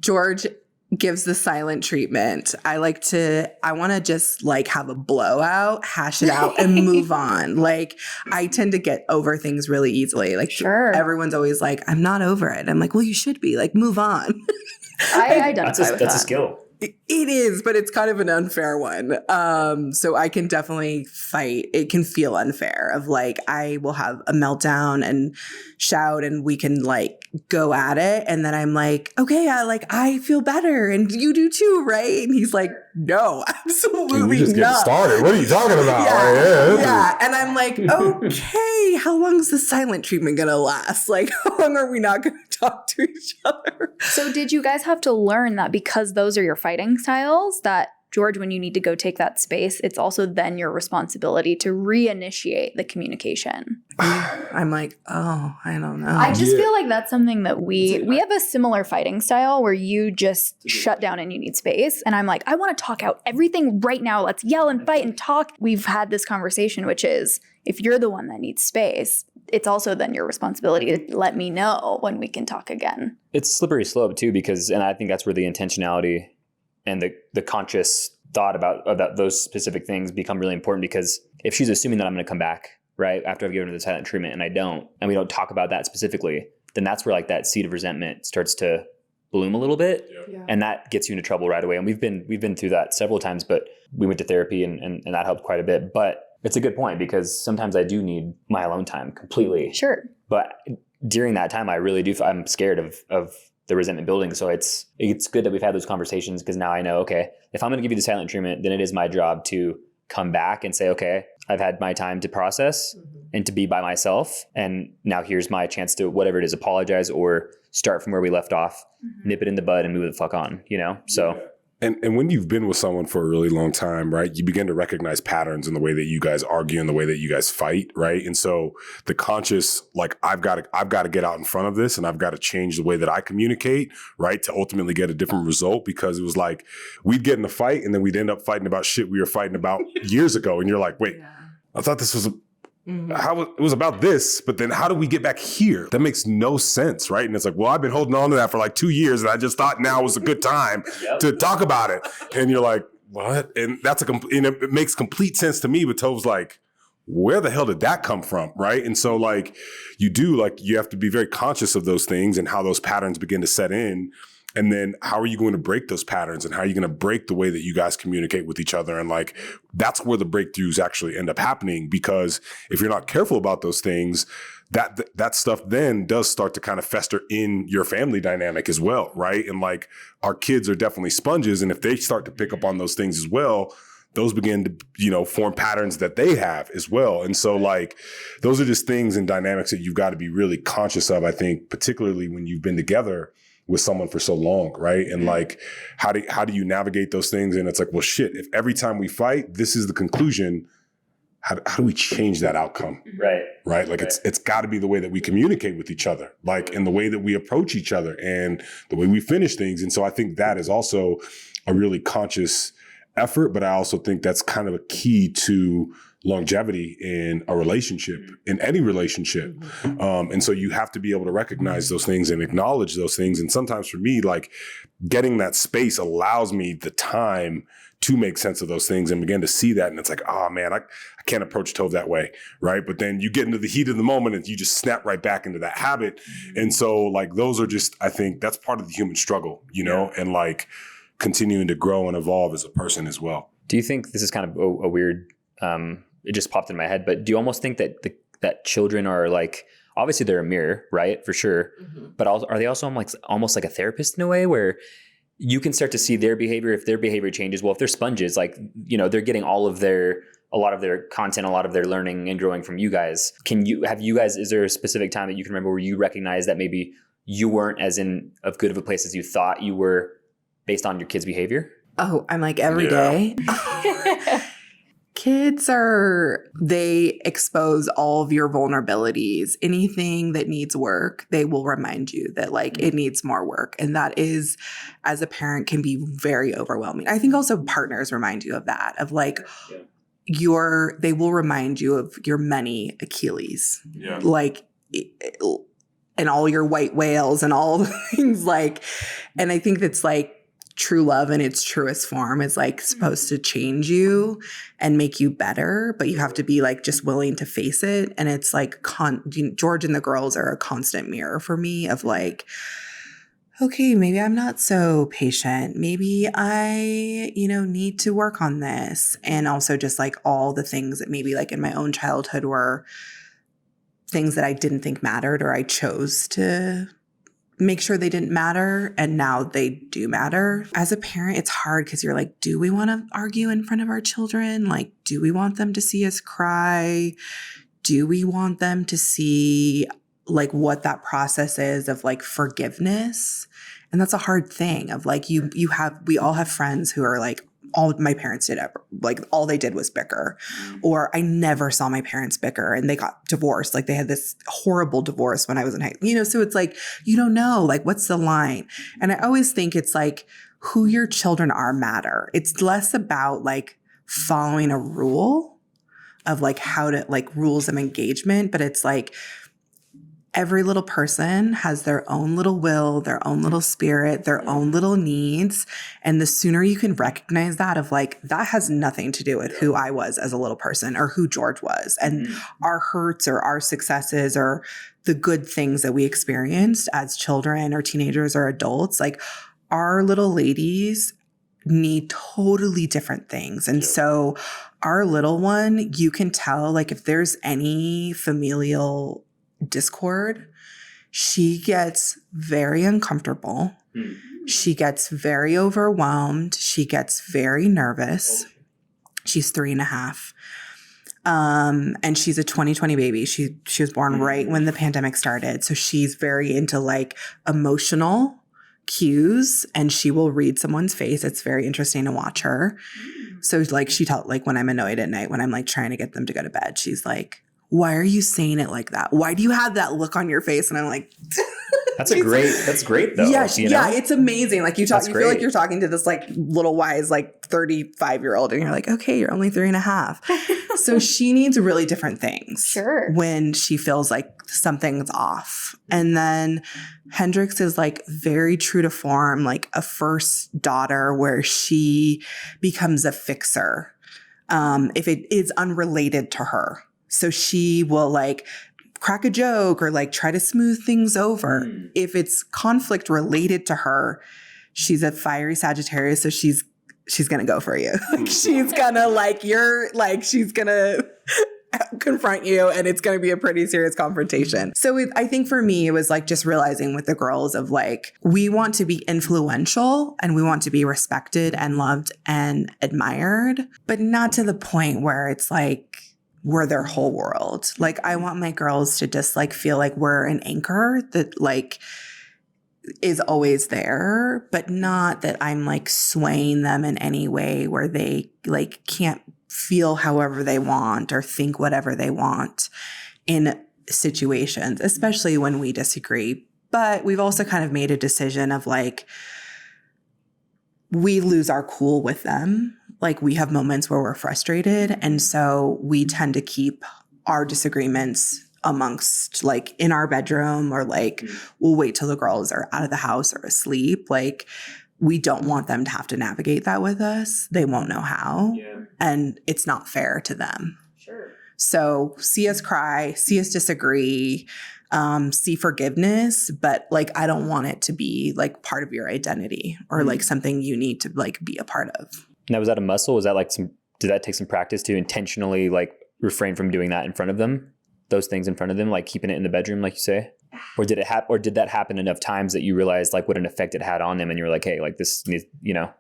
George gives the silent treatment. I want to just like have a blowout, hash it out and move on. Like I tend to get over things really easily. Like everyone's always like, I'm not over it. I'm like, well, you should be, like, move on. I identify with that. That's a skill. It is, but it's kind of an unfair one. So I can definitely fight. It can feel unfair of like, I will have a meltdown and shout and we can like go at it. And then I'm like, okay, I feel better and you do too, right? And he's like, no, absolutely we just not. Get started. What are you talking about? Yeah. And I'm like, okay, how long is the silent treatment going to last? Like, how long are we not going to talk to each other? So did you guys have to learn that because those are your fighting styles, that George, when you need to go take that space, it's also then your responsibility to reinitiate the communication? I'm like, I don't know. I just feel like that's something that we have a similar fighting style where you just shut down and you need space. And I'm like, I want to talk out everything right now. Let's yell and fight and talk. We've had this conversation, which is if you're the one that needs space, it's also then your responsibility to let me know when we can talk again. It's slippery slope too, because, and I think that's where the intentionality and the conscious thought about those specific things become really important, because if she's assuming that I'm going to come back, right, after I've given her the silent treatment and I don't, and we don't talk about that specifically, then that's where like that seed of resentment starts to bloom a little bit. Yeah. And that gets you into trouble right away. And we've been through that several times, but we went to therapy and that helped quite a bit. But it's a good point, because sometimes I do need my alone time completely. Sure. But during that time, I really do, I'm scared of the resentment building. So it's good that we've had those conversations, because now I know, okay, if I'm going to give you the silent treatment, then it is my job to come back and say, okay, I've had my time to process and to be by myself. And now here's my chance to, whatever it is, apologize or start from where we left off, nip it in the bud and move the fuck on, you know? So. And when you've been with someone for a really long time, right, you begin to recognize patterns in the way that you guys argue and the way that you guys fight, right? And so the conscious, like, I've got to get out in front of this and I've got to change the way that I communicate, right, to ultimately get a different result, because it was like we'd get in a fight and then we'd end up fighting about shit we were fighting about years ago. And you're like, wait, I thought this was it was about this, but then how do we get back here? That makes no sense, right? And it's like, well, I've been holding on to that for like 2 years and I just thought now was a good time to talk about it. And you're like, what? And and it makes complete sense to me, but Tov's like, where the hell did that come from? Right. And so like you have to be very conscious of those things and how those patterns begin to set in. And then how are you going to break those patterns and how are you going to break the way that you guys communicate with each other? And like, that's where the breakthroughs actually end up happening, because if you're not careful about those things, that stuff then does start to kind of fester in your family dynamic as well. Right. And like our kids are definitely sponges. And if they start to pick up on those things as well, those begin to, you know, form patterns that they have as well. And so like, those are just things and dynamics that you've got to be really conscious of, I think, particularly when you've been together with someone for so long, right? And like, how do you navigate those things? And it's like, well, shit, if every time we fight, this is the conclusion, how do we change that outcome? Right? Like it's got to be the way that we communicate with each other, like in the way that we approach each other and the way we finish things. And so I think that is also a really conscious effort, but I also think that's kind of a key to longevity in a relationship, in any relationship. And so you have to be able to recognize those things and acknowledge those things. And sometimes for me, like getting that space allows me the time to make sense of those things and begin to see that. And it's like, oh man, I can't approach Tove that way. Right. But then you get into the heat of the moment and you just snap right back into that habit. And so like, those are just, I think that's part of the human struggle, you know, and like continuing to grow and evolve as a person as well. Do you think this is kind of a weird, it just popped in my head, but do you almost think that that children are like, obviously they're a mirror, right? For sure. But are they also like almost like a therapist in a way where you can start to see their behavior? If their behavior changes, well, if they're sponges, like, you know, they're getting a lot of their content, a lot of their learning and growing from you guys. Is there a specific time that you can remember where you recognize that maybe you weren't as of good of a place as you thought you were based on your kids' behavior? Oh, I'm like every day. Kids they expose all of your vulnerabilities. Anything that needs work, they will remind you that like it needs more work. And that is, as a parent, can be very overwhelming. I think also partners remind you of that, of like they will remind you of your many Achilles. Yeah. Like, and all your white whales and all the things like, and I think that's like, true love in its truest form is like supposed to change you and make you better, but you have to be like just willing to face it. And it's like George and the girls are a constant mirror for me of like, okay, maybe I'm not so patient. Maybe I, need to work on this. And also just like all the things that maybe like in my own childhood were things that I didn't think mattered, or I chose to make sure they didn't matter, and now they do matter. As a parent, it's hard because you're like, do we want to argue in front of our children? Like, do we want them to see us cry? Do we want them to see like what that process is of like forgiveness? And that's a hard thing of like, we all have friends who are like, all my parents did ever, like all they did was bicker, or I never saw my parents bicker and they got divorced. Like they had this horrible divorce when I was in high school, so it's like, you don't know, like what's the line? And I always think it's like who your children are matter. It's less about like following a rule of like how to like rules of engagement, but it's like, every little person has their own little will, their own little spirit, their own little needs. And the sooner you can recognize that of like, that has nothing to do with who I was as a little person or who George was. And our hurts or our successes or the good things that we experienced as children or teenagers or adults, like our little ladies need totally different things. And so our little one, you can tell like if there's any familial discord, she gets very uncomfortable. She gets very overwhelmed. She gets very nervous. She's 3.5. And she's a 2020 baby. She was born right when the pandemic started. So she's very into like emotional cues, and she will read someone's face. It's very interesting to watch her. So like like when I'm annoyed at night, when I'm like trying to get them to go to bed, she's like, why are you saying it like that? Why do you have that look on your face? And I'm like, that's great though. Yeah, yeah, it's amazing. Like you feel like you're talking to this like little wise, like 35-year-old, and you're like, okay, you're only 3.5. So she needs really different things. Sure. When she feels like something's off. And then Hendrix is like very true to form, like a first daughter where she becomes a fixer. If it is unrelated to her. So she will like crack a joke or like try to smooth things over. If it's conflict related to her, she's a fiery Sagittarius. So she's going to go for you. Like she's going to like, she's going to confront you and it's going to be a pretty serious confrontation. So I think for me, it was like just realizing with the girls of like, we want to be influential and we want to be respected and loved and admired, but not to the point where it's like, we're their whole world. Like I want my girls to just like feel like we're an anchor that like is always there, but not that I'm like swaying them in any way where they like can't feel however they want or think whatever they want in situations, especially when we disagree. But we've also kind of made a decision of like, we lose our cool with them. Like we have moments where we're frustrated. And so we tend to keep our disagreements amongst like in our bedroom or like we'll wait till the girls are out of the house or asleep. Like we don't want them to have to navigate that with us. They won't know how. Yeah. And it's not fair to them. Sure. So see us cry, see us disagree, see forgiveness, but like I don't want it to be like part of your identity or like something you need to like be a part of. Now, was that a muscle? Was that like did that take some practice to intentionally like refrain from doing that in front of them? Those things in front of them, like keeping it in the bedroom, like you say? Or did that happen enough times that you realized like what an effect it had on them and you were like, hey, like this needs, you know?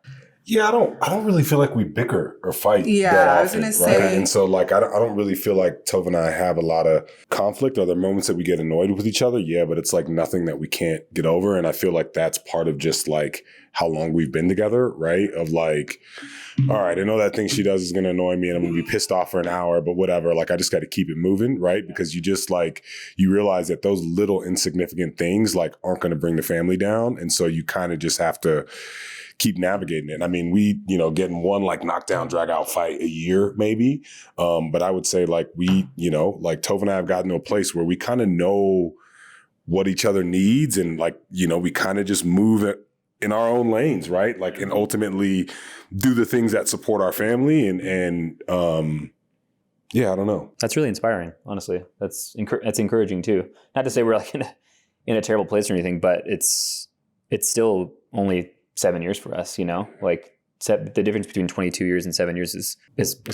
Yeah, I don't really feel like we bicker or fight. Yeah, that often, I was going to say. Right? And so like, I don't really feel like Tova and I have a lot of conflict. Are there moments that we get annoyed with each other? Yeah, but it's like nothing that we can't get over. And I feel like that's part of just like how long we've been together, right? Of like, all right, I know that thing she does is going to annoy me and I'm going to be pissed off for an hour, but whatever. Like, I just got to keep it moving, right? Because you just like, you realize that those little insignificant things like aren't going to bring the family down. And so you kind of just have to keep navigating it. I mean, we, get in one like knockdown, drag out fight a year, maybe. But I would say like we, like Tova and I have gotten to a place where we kind of know what each other needs. And like, we kind of just move it in our own lanes, right? Like, and ultimately do the things that support our family. And yeah, I don't know. That's really inspiring, honestly. That's encouraging too. Not to say we're like in a terrible place or anything, but it's still only 7 years for us, like the difference between 22 years and 7 years is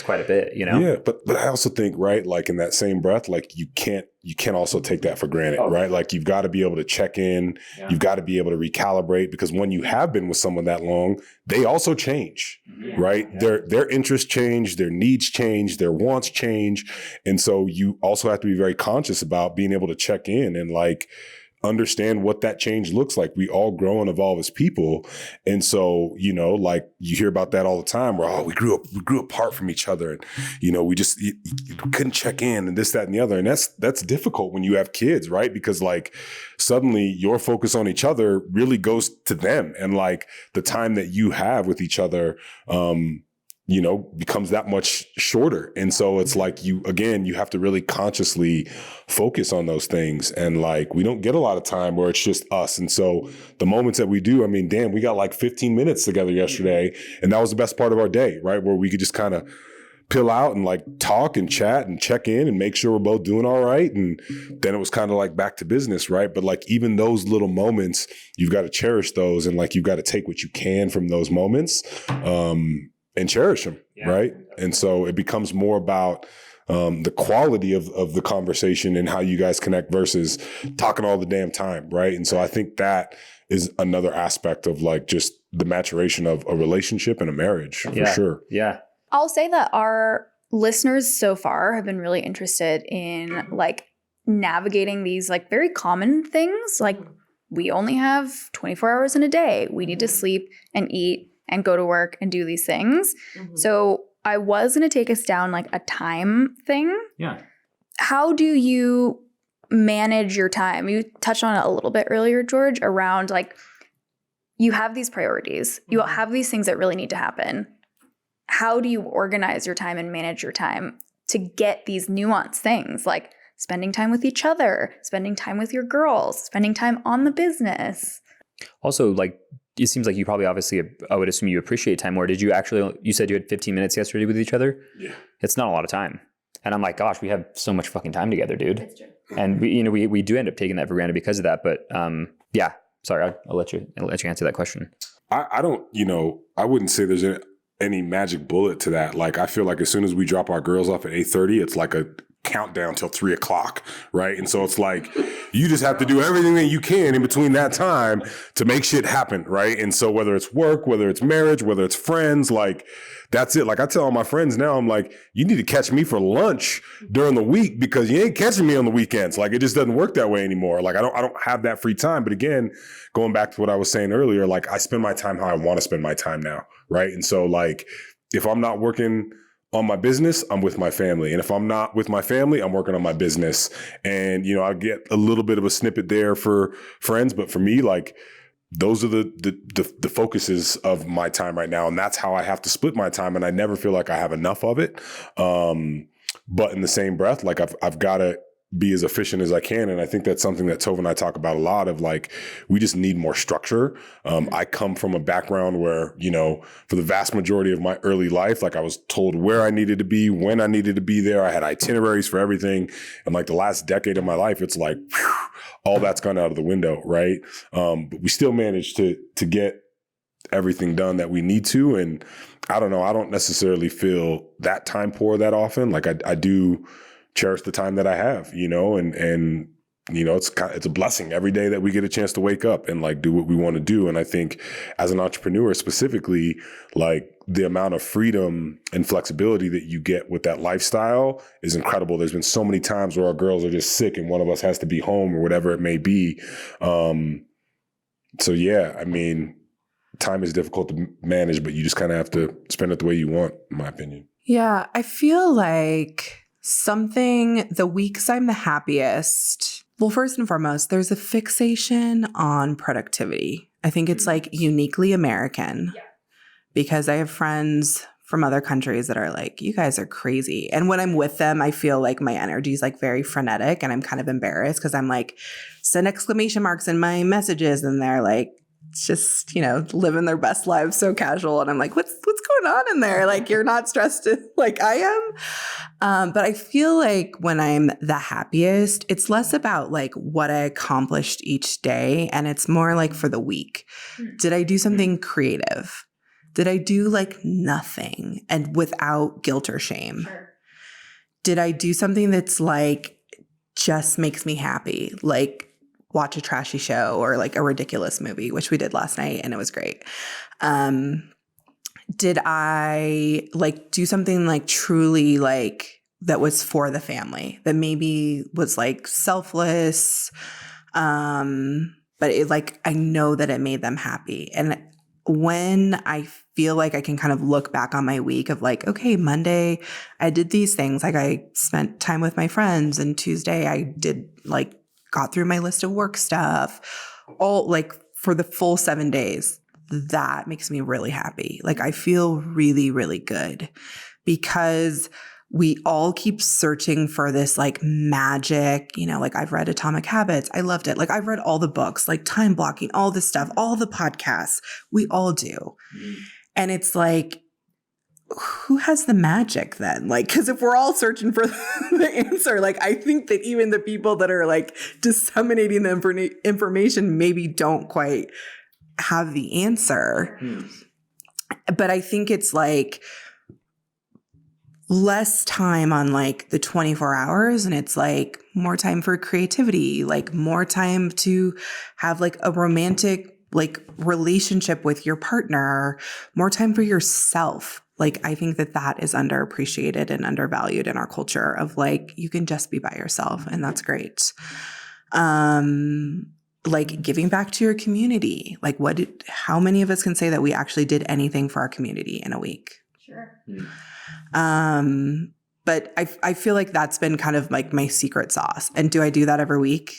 quite a bit, Yeah. But I also think, right, like in that same breath, like you can't also take that for granted, right? Like you've got to be able to check in. Yeah. You've got to be able to recalibrate because when you have been with someone that long, they also change, right? Yeah. Their interests change, their needs change, their wants change. And so you also have to be very conscious about being able to check in and like, understand what that change looks like. We all grow and evolve as people. And so, like you hear about that all the time where, we grew apart from each other and, we just you couldn't check in and this, that, and the other. And that's difficult when you have kids, right? Because like suddenly your focus on each other really goes to them. And like the time that you have with each other, becomes that much shorter. And so it's like you have to really consciously focus on those things. And like, we don't get a lot of time where it's just us. And so the moments that we do, I mean, damn, we got like 15 minutes together yesterday. And that was the best part of our day, right? Where we could just kind of pill out and like talk and chat and check in and make sure we're both doing all right. And then it was kind of like back to business, right? But like even those little moments, you've got to cherish those. And like, you've got to take what you can from those moments, and cherish them, right? And so it becomes more about the quality of the conversation and how you guys connect versus talking all the damn time, right? And so I think that is another aspect of like just the maturation of a relationship and a marriage, for sure. Yeah. I'll say that our listeners so far have been really interested in like navigating these like very common things. Like we only have 24 hours in a day. We need to sleep and eat and go to work and do these things. Mm-hmm. So I was going to take us down like a time thing. Yeah. How do you manage your time? You touched on it a little bit earlier, George, around like you have these priorities. You have these things that really need to happen. How do you organize your time and manage your time to get these nuanced things like spending time with each other, spending time with your girls, spending time on the business? Also, like, it seems like you probably obviously, I would assume you appreciate time more. You said you had 15 minutes yesterday with each other? Yeah. It's not a lot of time. And I'm like, gosh, we have so much fucking time together, dude. That's true. And we do end up taking that for granted because of that. But yeah, sorry, I'll let you answer that question. I don't, I wouldn't say there's any magic bullet to that. Like, I feel like as soon as we drop our girls off at 8:30, it's like a countdown till 3:00, right? And so it's like you just have to do everything that you can in between that time to make shit happen, right? And so whether it's work, whether it's marriage, whether it's friends, like that's it. Like I tell all my friends now, I'm like, you need to catch me for lunch during the week because you ain't catching me on the weekends. Like it just doesn't work that way anymore. Like I don't have that free time. But again, going back to what I was saying earlier, like I spend my time how I want to spend my time now, right? And so like if I'm not working on my business, I'm with my family. And if I'm not with my family, I'm working on my business. And, I get a little bit of a snippet there for friends. But for me, like those are the focuses of my time right now. And that's how I have to split my time. And I never feel like I have enough of it. But in the same breath, like I've got to be as efficient as I can. And I think that's something that Tova and I talk about a lot of like, we just need more structure. I come from a background where, for the vast majority of my early life, like I was told where I needed to be, when I needed to be there. I had itineraries for everything. And like the last decade of my life, it's like, whew, all that's gone out of the window. Right. But we still managed to get everything done that we need to. And I don't know, I don't necessarily feel that time poor that often. Like I do cherish the time that I have, and it's a blessing every day that we get a chance to wake up and like do what we want to do. And I think as an entrepreneur specifically, like the amount of freedom and flexibility that you get with that lifestyle is incredible. There's been so many times where our girls are just sick and one of us has to be home or whatever it may be. So yeah, I mean, time is difficult to manage, but you just kind of have to spend it the way you want, in my opinion. Yeah, I feel like the weeks I'm the happiest, well, first and foremost, there's a fixation on productivity. I think it's like uniquely American because I have friends from other countries that are like, you guys are crazy. And when I'm with them, I feel like my energy is like very frenetic and I'm kind of embarrassed because I'm like, send exclamation marks in my messages and they're like, just, living their best lives so casual. And I'm like, what's going on in there? Like, you're not stressed like I am. But I feel like when I'm the happiest, it's less about like what I accomplished each day. And it's more like for the week. Did I do something creative? Did I do like nothing and without guilt or shame? Sure. Did I do something that's like just makes me happy? Like, watch a trashy show or like a ridiculous movie, which we did last night and it was great. Did I like do something like truly like that was for the family that maybe was like selfless? But it like, I know that it made them happy. And when I feel like I can kind of look back on my week of like, okay, Monday I did these things. Like I spent time with my friends and Tuesday I did like got through my list of work stuff, all like for the full 7 days. That makes me really happy. Like I feel really, really good because we all keep searching for this like magic, like I've read Atomic Habits. I loved it. Like I've read all the books, like time blocking, all this stuff, all the podcasts. We all do. And it's like, who has the magic then? Like, because if we're all searching for the answer, like, I think that even the people that are like disseminating the information maybe don't quite have the answer. But I think it's like less time on like the 24 hours and it's like more time for creativity, like more time to have like a romantic like relationship with your partner, more time for yourself. Like, I think that is underappreciated and undervalued in our culture of like, you can just be by yourself and that's great. Like giving back to your community. Like how many of us can say that we actually did anything for our community in a week? Sure. But I feel like that's been kind of like my secret sauce. And do I do that every week?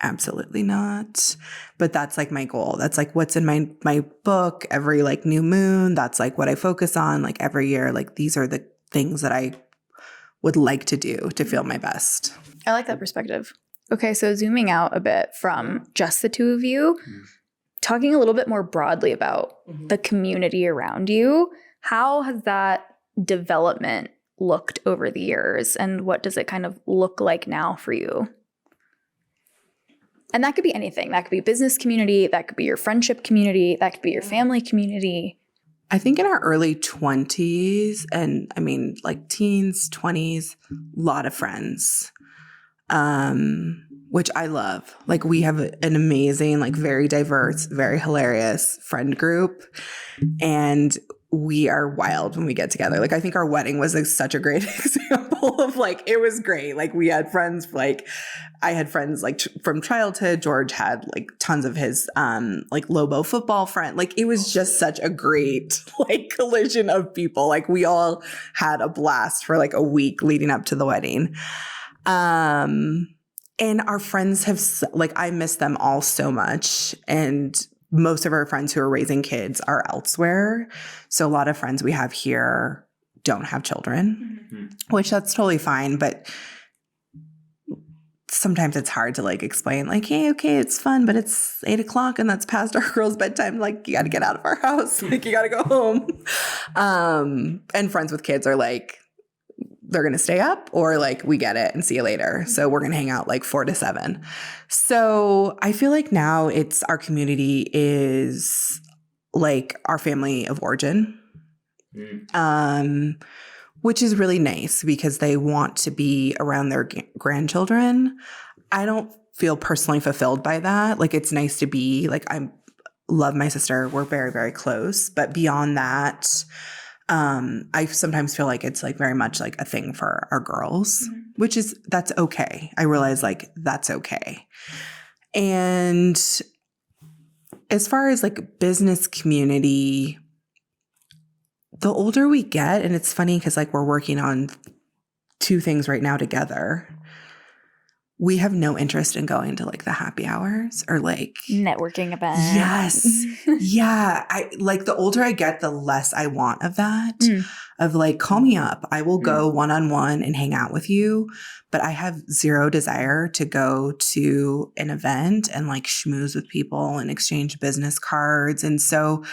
Absolutely not. But that's like my goal. That's like what's in my book every like new moon. That's like what I focus on like every year. Like these are the things that I would like to do to feel my best. I like that perspective. Okay, so zooming out a bit from just the two of you, talking a little bit more broadly about the community around you, how has that development looked over the years, and what does it kind of look like now for you? And that could be anything. That could be business community. That could be your friendship community. That could be your family community. I think in our early 20s, and I mean like teens, 20s, a lot of friends, which I love. Like we have an amazing, like very diverse, very hilarious friend group. And we are wild when we get together. Like I think our wedding was like such a great example of like, it was great. Like we had friends, like I had friends like from childhood. George had like tons of his like Lobo football friend. Like it was just such a great like collision of people. Like we all had a blast for like a week leading up to the wedding. And our friends have like, I miss them all so much. And most of our friends who are raising kids are elsewhere. So a lot of friends we have here don't have children, which that's totally fine. But sometimes it's hard to like explain like, hey, okay, it's fun, but it's 8 o'clock and that's past our girls' bedtime. Like you got to get out of our house. Like you got to go home. And friends with kids are like, they're going to stay up or like, we get it and see you later. So we're going to hang out like 4 to 7. So I feel like now it's our community is like our family of origin, which is really nice because they want to be around their grandchildren. I don't feel personally fulfilled by that. Like it's nice to be like, I love my sister. We're very, very close. But beyond that, I sometimes feel like it's like very much like a thing for our girls, which is, that's okay. I realize like that's okay. And as far as like business community, the older we get, and it's funny because like we're working on 2 things right now together. We have no interest in going to like the happy hours or like networking events. Yes. Yeah. I like the older I get, the less I want of that, of like, call me up. I will go one-on-one and hang out with you. But I have zero desire to go to an event and like schmooze with people and exchange business cards. And so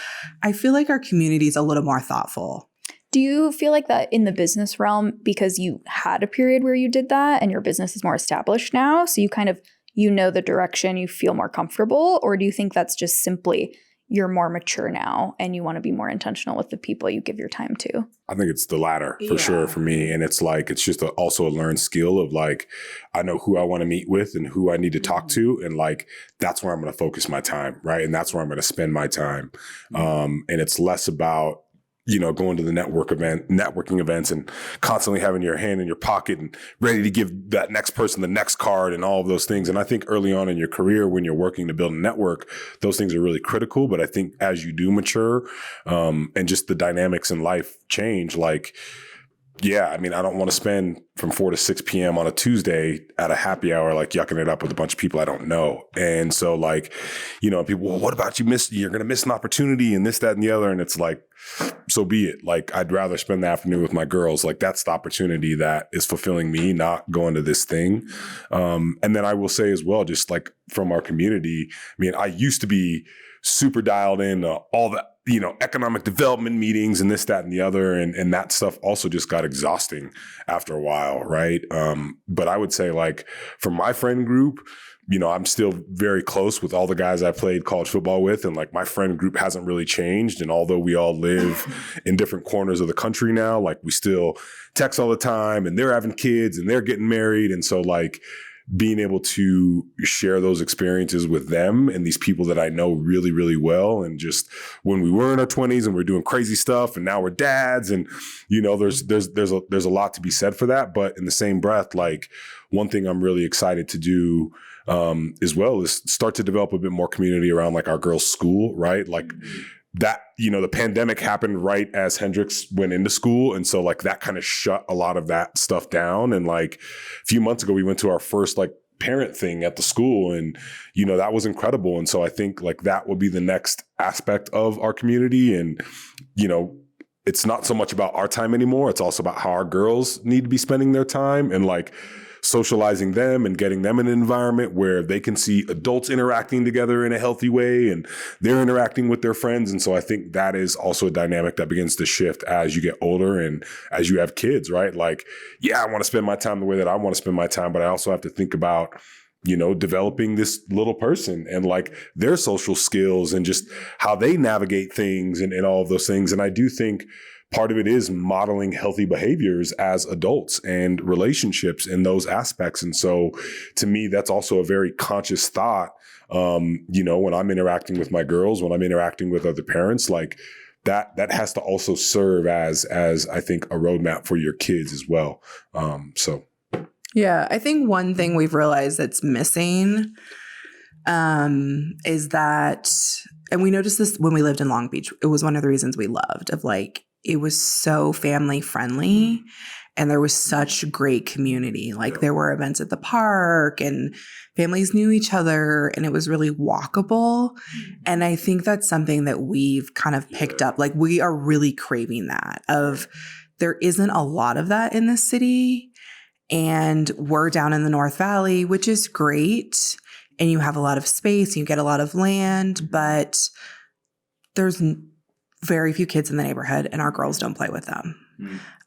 I feel like our community is a little more thoughtful. Do you feel like that in the business realm because you had a period where you did that and your business is more established now? So you kind of, you know the direction, you feel more comfortable? Or do you think that's just simply you're more mature now and you want to be more intentional with the people you give your time to? I think it's the latter for sure for me. And it's like, it's just also a learned skill of like, I know who I want to meet with and who I need to talk to. And like, that's where I'm going to focus my time, right? And that's where I'm going to spend my time. And it's less about, you know, going to the networking events and constantly having your hand in your pocket and ready to give that next person the next card and all of those things. And I think early on in your career, when you're working to build a network, those things are really critical. But I think as you do mature, and just the dynamics in life change, like, yeah, I mean, I don't want to spend from 4 to 6 p.m. on a Tuesday at a happy hour, like yucking it up with a bunch of people I don't know. And so like, you know, people, well, what about you're going to miss an opportunity and this, that, and the other. And it's like, so be it. Like, I'd rather spend the afternoon with my girls. Like that's the opportunity that is fulfilling me, not going to this thing. And then I will say as well, just like from our community, I mean, I used to be super dialed in all the, you know, economic development meetings and this, that, and the other. And that stuff also just got exhausting after a while. Right. But I would say like for my friend group, you know, I'm still very close with all the guys I played college football with. And like my friend group hasn't really changed. And although we all live in different corners of the country now, like we still text all the time and they're having kids and they're getting married. And so like being able to share those experiences with them and these people that I know really, really well. And just when we were in our 20s and we're doing crazy stuff and now we're dads and, you know, there's a lot to be said for that. But in the same breath, like one thing I'm really excited to do as well is start to develop a bit more community around like our girls' school, right? Like that, you know, the pandemic happened right as Hendrix went into school. And so like that kind of shut a lot of that stuff down. And like a few months ago, we went to our first like parent thing at the school and, you know, that was incredible. And so I think like that will be the next aspect of our community. And, you know, it's not so much about our time anymore. It's also about how our girls need to be spending their time. And like, socializing them and getting them in an environment where they can see adults interacting together in a healthy way and they're interacting with their friends. And so I think that is also a dynamic that begins to shift as you get older and as you have kids, right? Like, yeah, I want to spend my time the way that I want to spend my time, but I also have to think about, you know, developing this little person and like their social skills and just how they navigate things and all of those things. And I do think part of it is modeling healthy behaviors as adults and relationships in those aspects. And so to me, that's also a very conscious thought. You know, when I'm interacting with my girls, when I'm interacting with other parents, like that has to also serve as I think a roadmap for your kids as well. Yeah, I think one thing we've realized that's missing is that, and we noticed this when we lived in Long Beach, it was one of the reasons we loved, of like, it was so family friendly and there was such great community. Like there were events at the park and families knew each other and it was really walkable. And I think that's something that we've kind of picked up. Like we are really craving that of there isn't a lot of that in this city. And we're down in the North Valley, which is great. And you have a lot of space, you get a lot of land, but there's very few kids in the neighborhood and our girls don't play with them.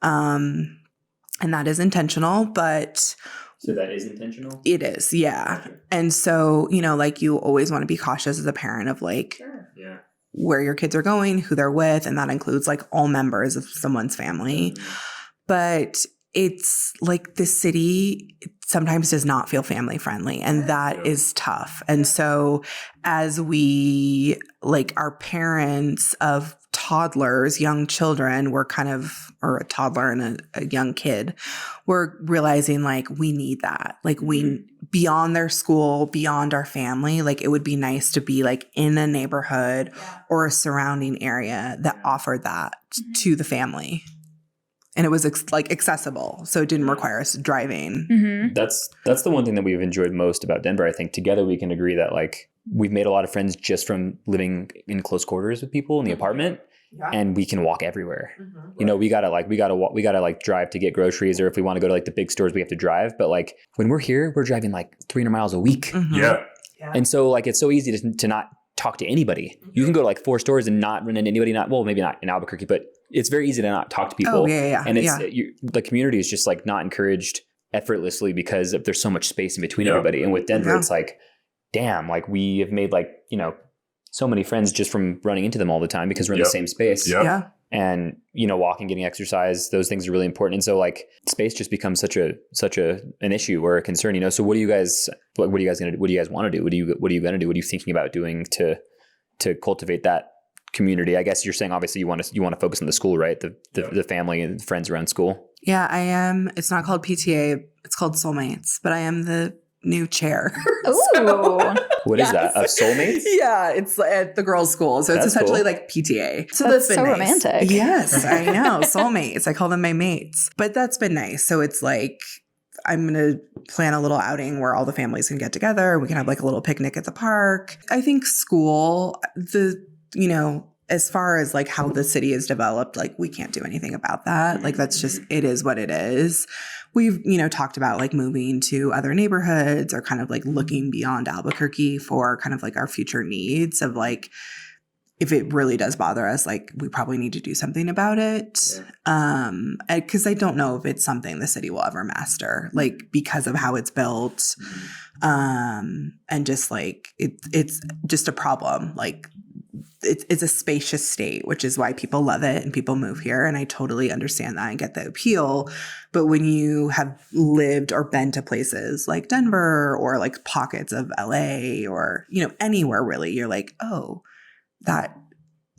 And that is intentional, but... So that is intentional? It is, yeah. Gotcha. And so, you know, like you always want to be cautious as a parent of like where your kids are going, who they're with, and that includes like all members of someone's family. But it's like the city sometimes does not feel family friendly, and that is tough. And so as we, like our parents of toddlers, young children, we're kind of, or a toddler and a young kid, we're realizing like we need that. Like we, beyond their school, beyond our family, like it would be nice to be like in a neighborhood or a surrounding area that offered that to the family. And it was like accessible, so it didn't require us driving. That's the one thing that we've enjoyed most about Denver. I think together we can agree that like we've made a lot of friends just from living in close quarters with people in the apartment, and we can walk everywhere. You know, we gotta drive to get groceries, or if we want to go to like the big stores, we have to drive. But like when we're here, we're driving like 300 miles a week. And so like it's so easy to not talk to anybody. You can go to like 4 stores and not run into anybody. Maybe not in Albuquerque, but it's very easy to not talk to people. And it's the community is just like not encouraged effortlessly because there's so much space in between everybody. And with Denver, it's like, damn, like we have made like, you know, so many friends just from running into them all the time because we're in the same space. And, you know, walking, getting exercise, those things are really important. And so like space just becomes such an issue or a concern, you know? So what are you guys want to do? What are you going to do? What are you thinking about doing to cultivate that community? I guess you're saying, obviously you want to focus on the school, right? The family and friends around school. Yeah, I am. It's not called PTA. It's called Soulmates, but I am the new chair. What is that? Soulmates? Yeah, it's at the girls' school. So it's essentially cool. Like PTA. So that's been so nice. Romantic. Yes, I know. Soulmates. I call them my mates. But that's been nice. So it's like I'm going to plan a little outing where all the families can get together. We can have like a little picnic at the park. I think school, you know, as far as like how the city is developed, like we can't do anything about that. Like that's just, it is what it is. We've, you know, talked about like moving to other neighborhoods or kind of like looking beyond Albuquerque for kind of like our future needs of like, if it really does bother us, like we probably need to do something about it. Because I don't know if it's something the city will ever master, like because of how it's built. And just like, it's just a problem. Like, it's a spacious state, which is why people love it and people move here. And I totally understand that and get the appeal. But when you have lived or been to places like Denver or like pockets of LA or, you know, anywhere really, you're like, oh, that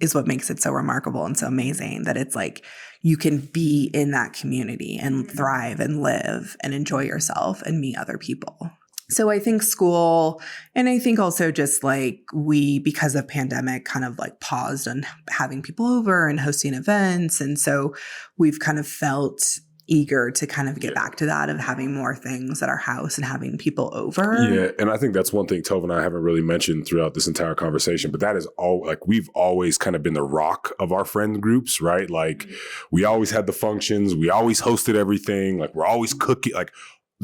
is what makes it so remarkable and so amazing that it's like you can be in that community and thrive and live and enjoy yourself and meet other people. So I think school, and I think also just like we, because of pandemic, kind of like paused on having people over and hosting events. And so we've kind of felt eager to kind of get back to that of having more things at our house and having people over. Yeah. And I think that's one thing Tove and I haven't really mentioned throughout this entire conversation, but that is all like, we've always kind of been the rock of our friend groups, right? Like we always had the functions. We always hosted everything. Like we're always cooking. Like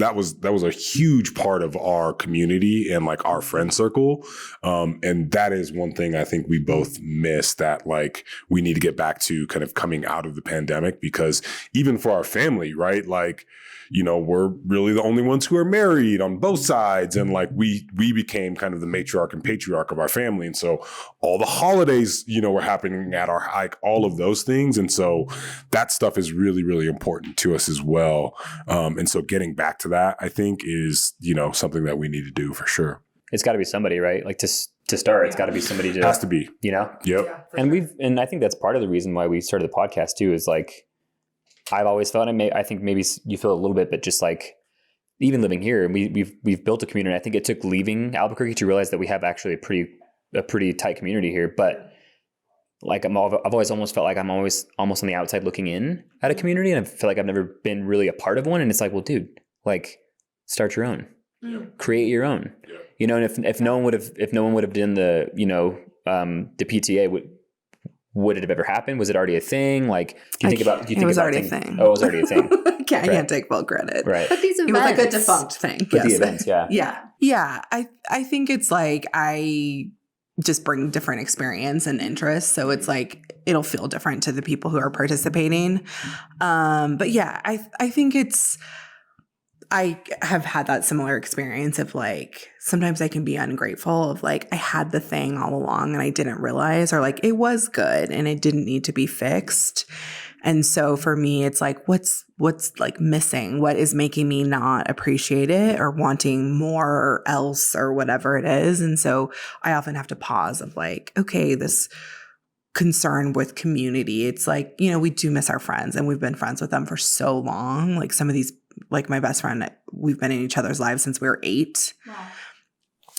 that was a huge part of our community and like our friend circle. And that is one thing I think we both miss, that like we need to get back to kind of coming out of the pandemic, because even for our family, right? Like, you know, we're really the only ones who are married on both sides. And like we became kind of the matriarch and patriarch of our family. And so all the holidays, you know, were happening at our, like all of those things. And so that stuff is really, really important to us as well. And so getting back to that, I think, is, you know, something that we need to do for sure. It's got to be somebody, right? Like to start, it's got to be somebody to, has to be, you know? Yep. Yeah, and I think that's part of the reason why we started the podcast too, is like, I've always felt, and I think maybe you feel a little bit, but just like even living here, we've built a community. I think it took leaving Albuquerque to realize that we have actually a pretty tight community here. But like I've always almost felt like I'm always almost on the outside looking in at a community, and I feel like I've never been really a part of one. And it's like, well, dude, like start your own, create your own, you know. And if no one would have done the, you know, the PTA, would it have ever happened? Was it already a thing? Like, it was already a thing. Oh, it was already a thing. I can't take full credit. Right. But these events. It was like a defunct thing. But the events, yeah. Yeah. Yeah. I think it's like I just bring different experience and interests. So it's like it'll feel different to the people who are participating. But yeah, I think I have had that similar experience of like, sometimes I can be ungrateful of like, I had the thing all along and I didn't realize, or like it was good and it didn't need to be fixed. And so for me, it's like, what's like missing? What is making me not appreciate it or wanting more else or whatever it is? And so I often have to pause of like, okay, this concern with community. It's like, you know, we do miss our friends and we've been friends with them for so long. Like some of these, like my best friend, we've been in each other's lives since we were 8. Wow.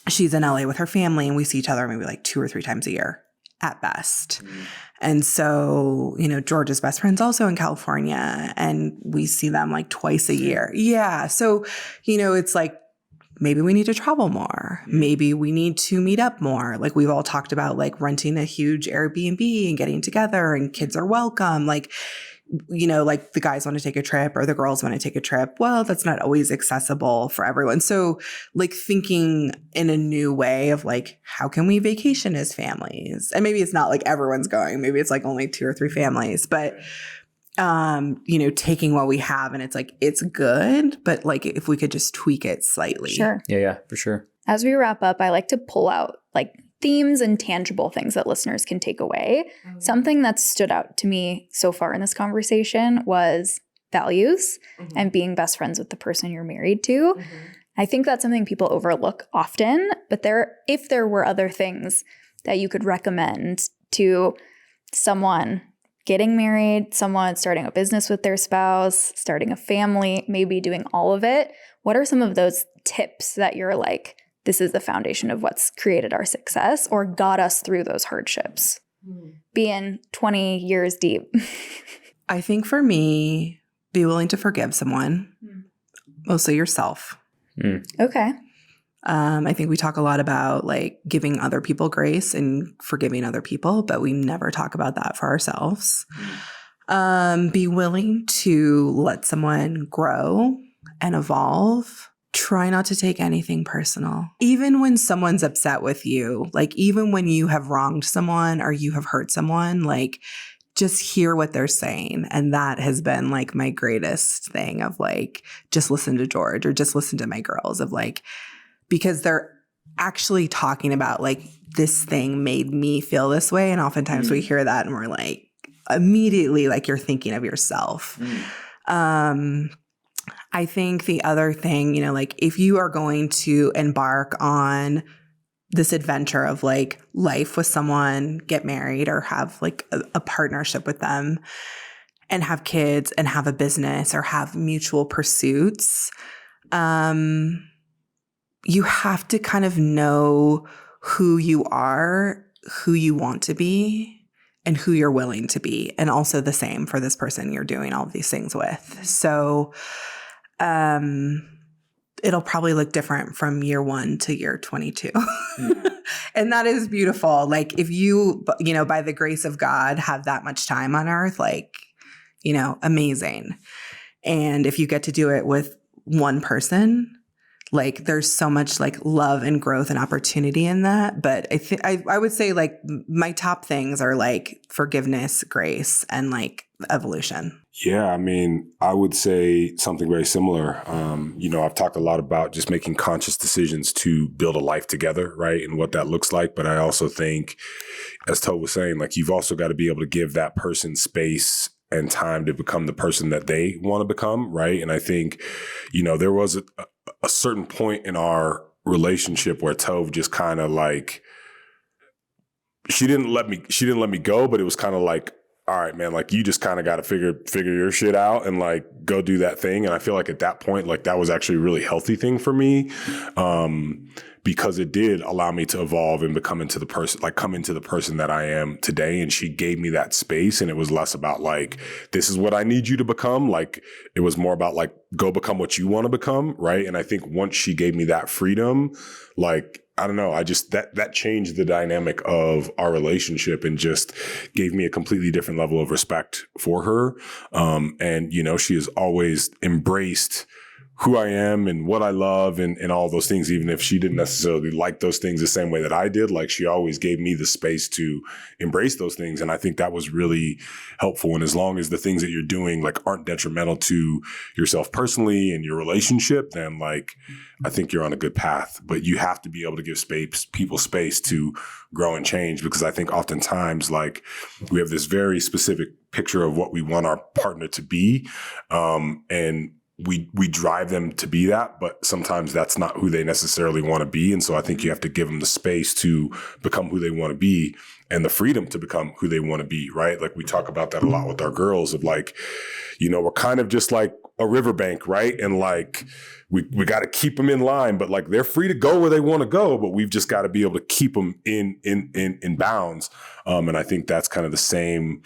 She's in LA with her family and we see each other maybe like 2 or 3 times a year at best. Mm. And so, you know, George's best friend's also in California and we see them like twice a year. Yeah. So, you know, it's like, maybe we need to travel more. Maybe we need to meet up more. Like we've all talked about like renting a huge Airbnb and getting together and kids are welcome. Like, you know, like the guys want to take a trip or the girls want to take a trip. Well, that's not always accessible for everyone. So like thinking in a new way of like, how can we vacation as families? And maybe it's not like everyone's going. Maybe it's like only 2 or 3 families, but you know, taking what we have and it's like, it's good, but like if we could just tweak it slightly. Sure. Yeah, for sure. As we wrap up, I like to pull out like themes and tangible things that listeners can take away. Mm-hmm. Something that stood out to me so far in this conversation was values and being best friends with the person you're married to. Mm-hmm. I think that's something people overlook often, but if there were other things that you could recommend to someone getting married, someone starting a business with their spouse, starting a family, maybe doing all of it, what are some of those tips that you're like, this is the foundation of what's created our success or got us through those hardships, being 20 years deep? I think for me, be willing to forgive someone, mostly yourself. Okay. I think we talk a lot about like giving other people grace and forgiving other people, but we never talk about that for ourselves. Be willing to let someone grow and evolve. Try not to take anything personal. Even when someone's upset with you, like even when you have wronged someone or you have hurt someone, like just hear what they're saying. And that has been like my greatest thing of like, just listen to George or just listen to my girls of like, because they're actually talking about like, this thing made me feel this way. And oftentimes we hear that and we're like, immediately like you're thinking of yourself. I think the other thing, you know, like if you are going to embark on this adventure of like life with someone, get married or have like a partnership with them and have kids and have a business or have mutual pursuits, you have to kind of know who you are, who you want to be, and who you're willing to be. And also the same for this person you're doing all of these things with. So it'll probably look different from year 1 to year 22. And that is beautiful. Like if you know, by the grace of God, have that much time on earth, like, you know, amazing. And if you get to do it with one person. Like there's so much like love and growth and opportunity in that. But I would say like my top things are like forgiveness, grace, and like evolution. Yeah, I mean, I would say something very similar. I've talked a lot about just making conscious decisions to build a life together, right? And what that looks like. But I also think, as Tove was saying, like you've also got to be able to give that person space and time to become the person that they want to become, right? And I think, there was a certain point in our relationship where Tove just kind of like, she didn't let me go, but it was kind of like, all right, man, like you just kind of got to figure your shit out and like go do that thing. And I feel like at that point, like that was actually a really healthy thing for me. Because it did allow me to evolve and come into the person that I am today. And she gave me that space, and it was less about like, this is what I need you to become. Like it was more about like, go become what you want to become. Right. And I think once she gave me that freedom, like, I don't know, I just, that changed the dynamic of our relationship and just gave me a completely different level of respect for her. And she has always embraced who I am and what I love and all those things, even if she didn't necessarily like those things the same way that I did. Like she always gave me the space to embrace those things. And I think that was really helpful. And as long as the things that you're doing like aren't detrimental to yourself personally and your relationship, then like I think you're on a good path. But you have to be able to give people space to grow and change, because I think oftentimes like we have this very specific picture of what we want our partner to be. And we drive them to be that, but sometimes that's not who they necessarily want to be. And so I think you have to give them the space to become who they want to be and the freedom to become who they want to be, right? Like we talk about that a lot with our girls of like, we're kind of just like a riverbank, right? And like we got to keep them in line, but like they're free to go where they want to go, but we've just got to be able to keep them in bounds. And I think that's kind of the same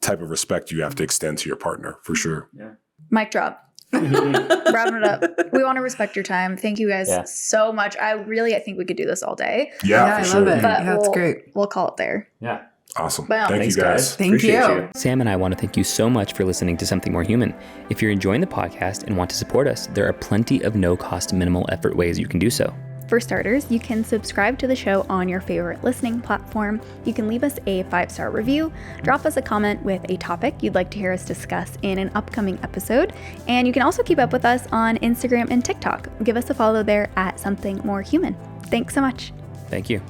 type of respect you have to extend to your partner for sure. Yeah. Mic drop. Wrapping it up. We want to respect your time. Thank you guys so much. I think we could do this all day. Yeah, for sure. Love it. But that's great. We'll call it there. Yeah. Awesome. Well, Thanks, you guys. Thank you. Sam and I want to thank you so much for listening to Something More Human. If you're enjoying the podcast and want to support us, there are plenty of no-cost, minimal effort ways you can do so. For starters, you can subscribe to the show on your favorite listening platform. You can leave us a 5-star review, drop us a comment with a topic you'd like to hear us discuss in an upcoming episode, and you can also keep up with us on Instagram and TikTok. Give us a follow there at Something More Human. Thanks so much. Thank you.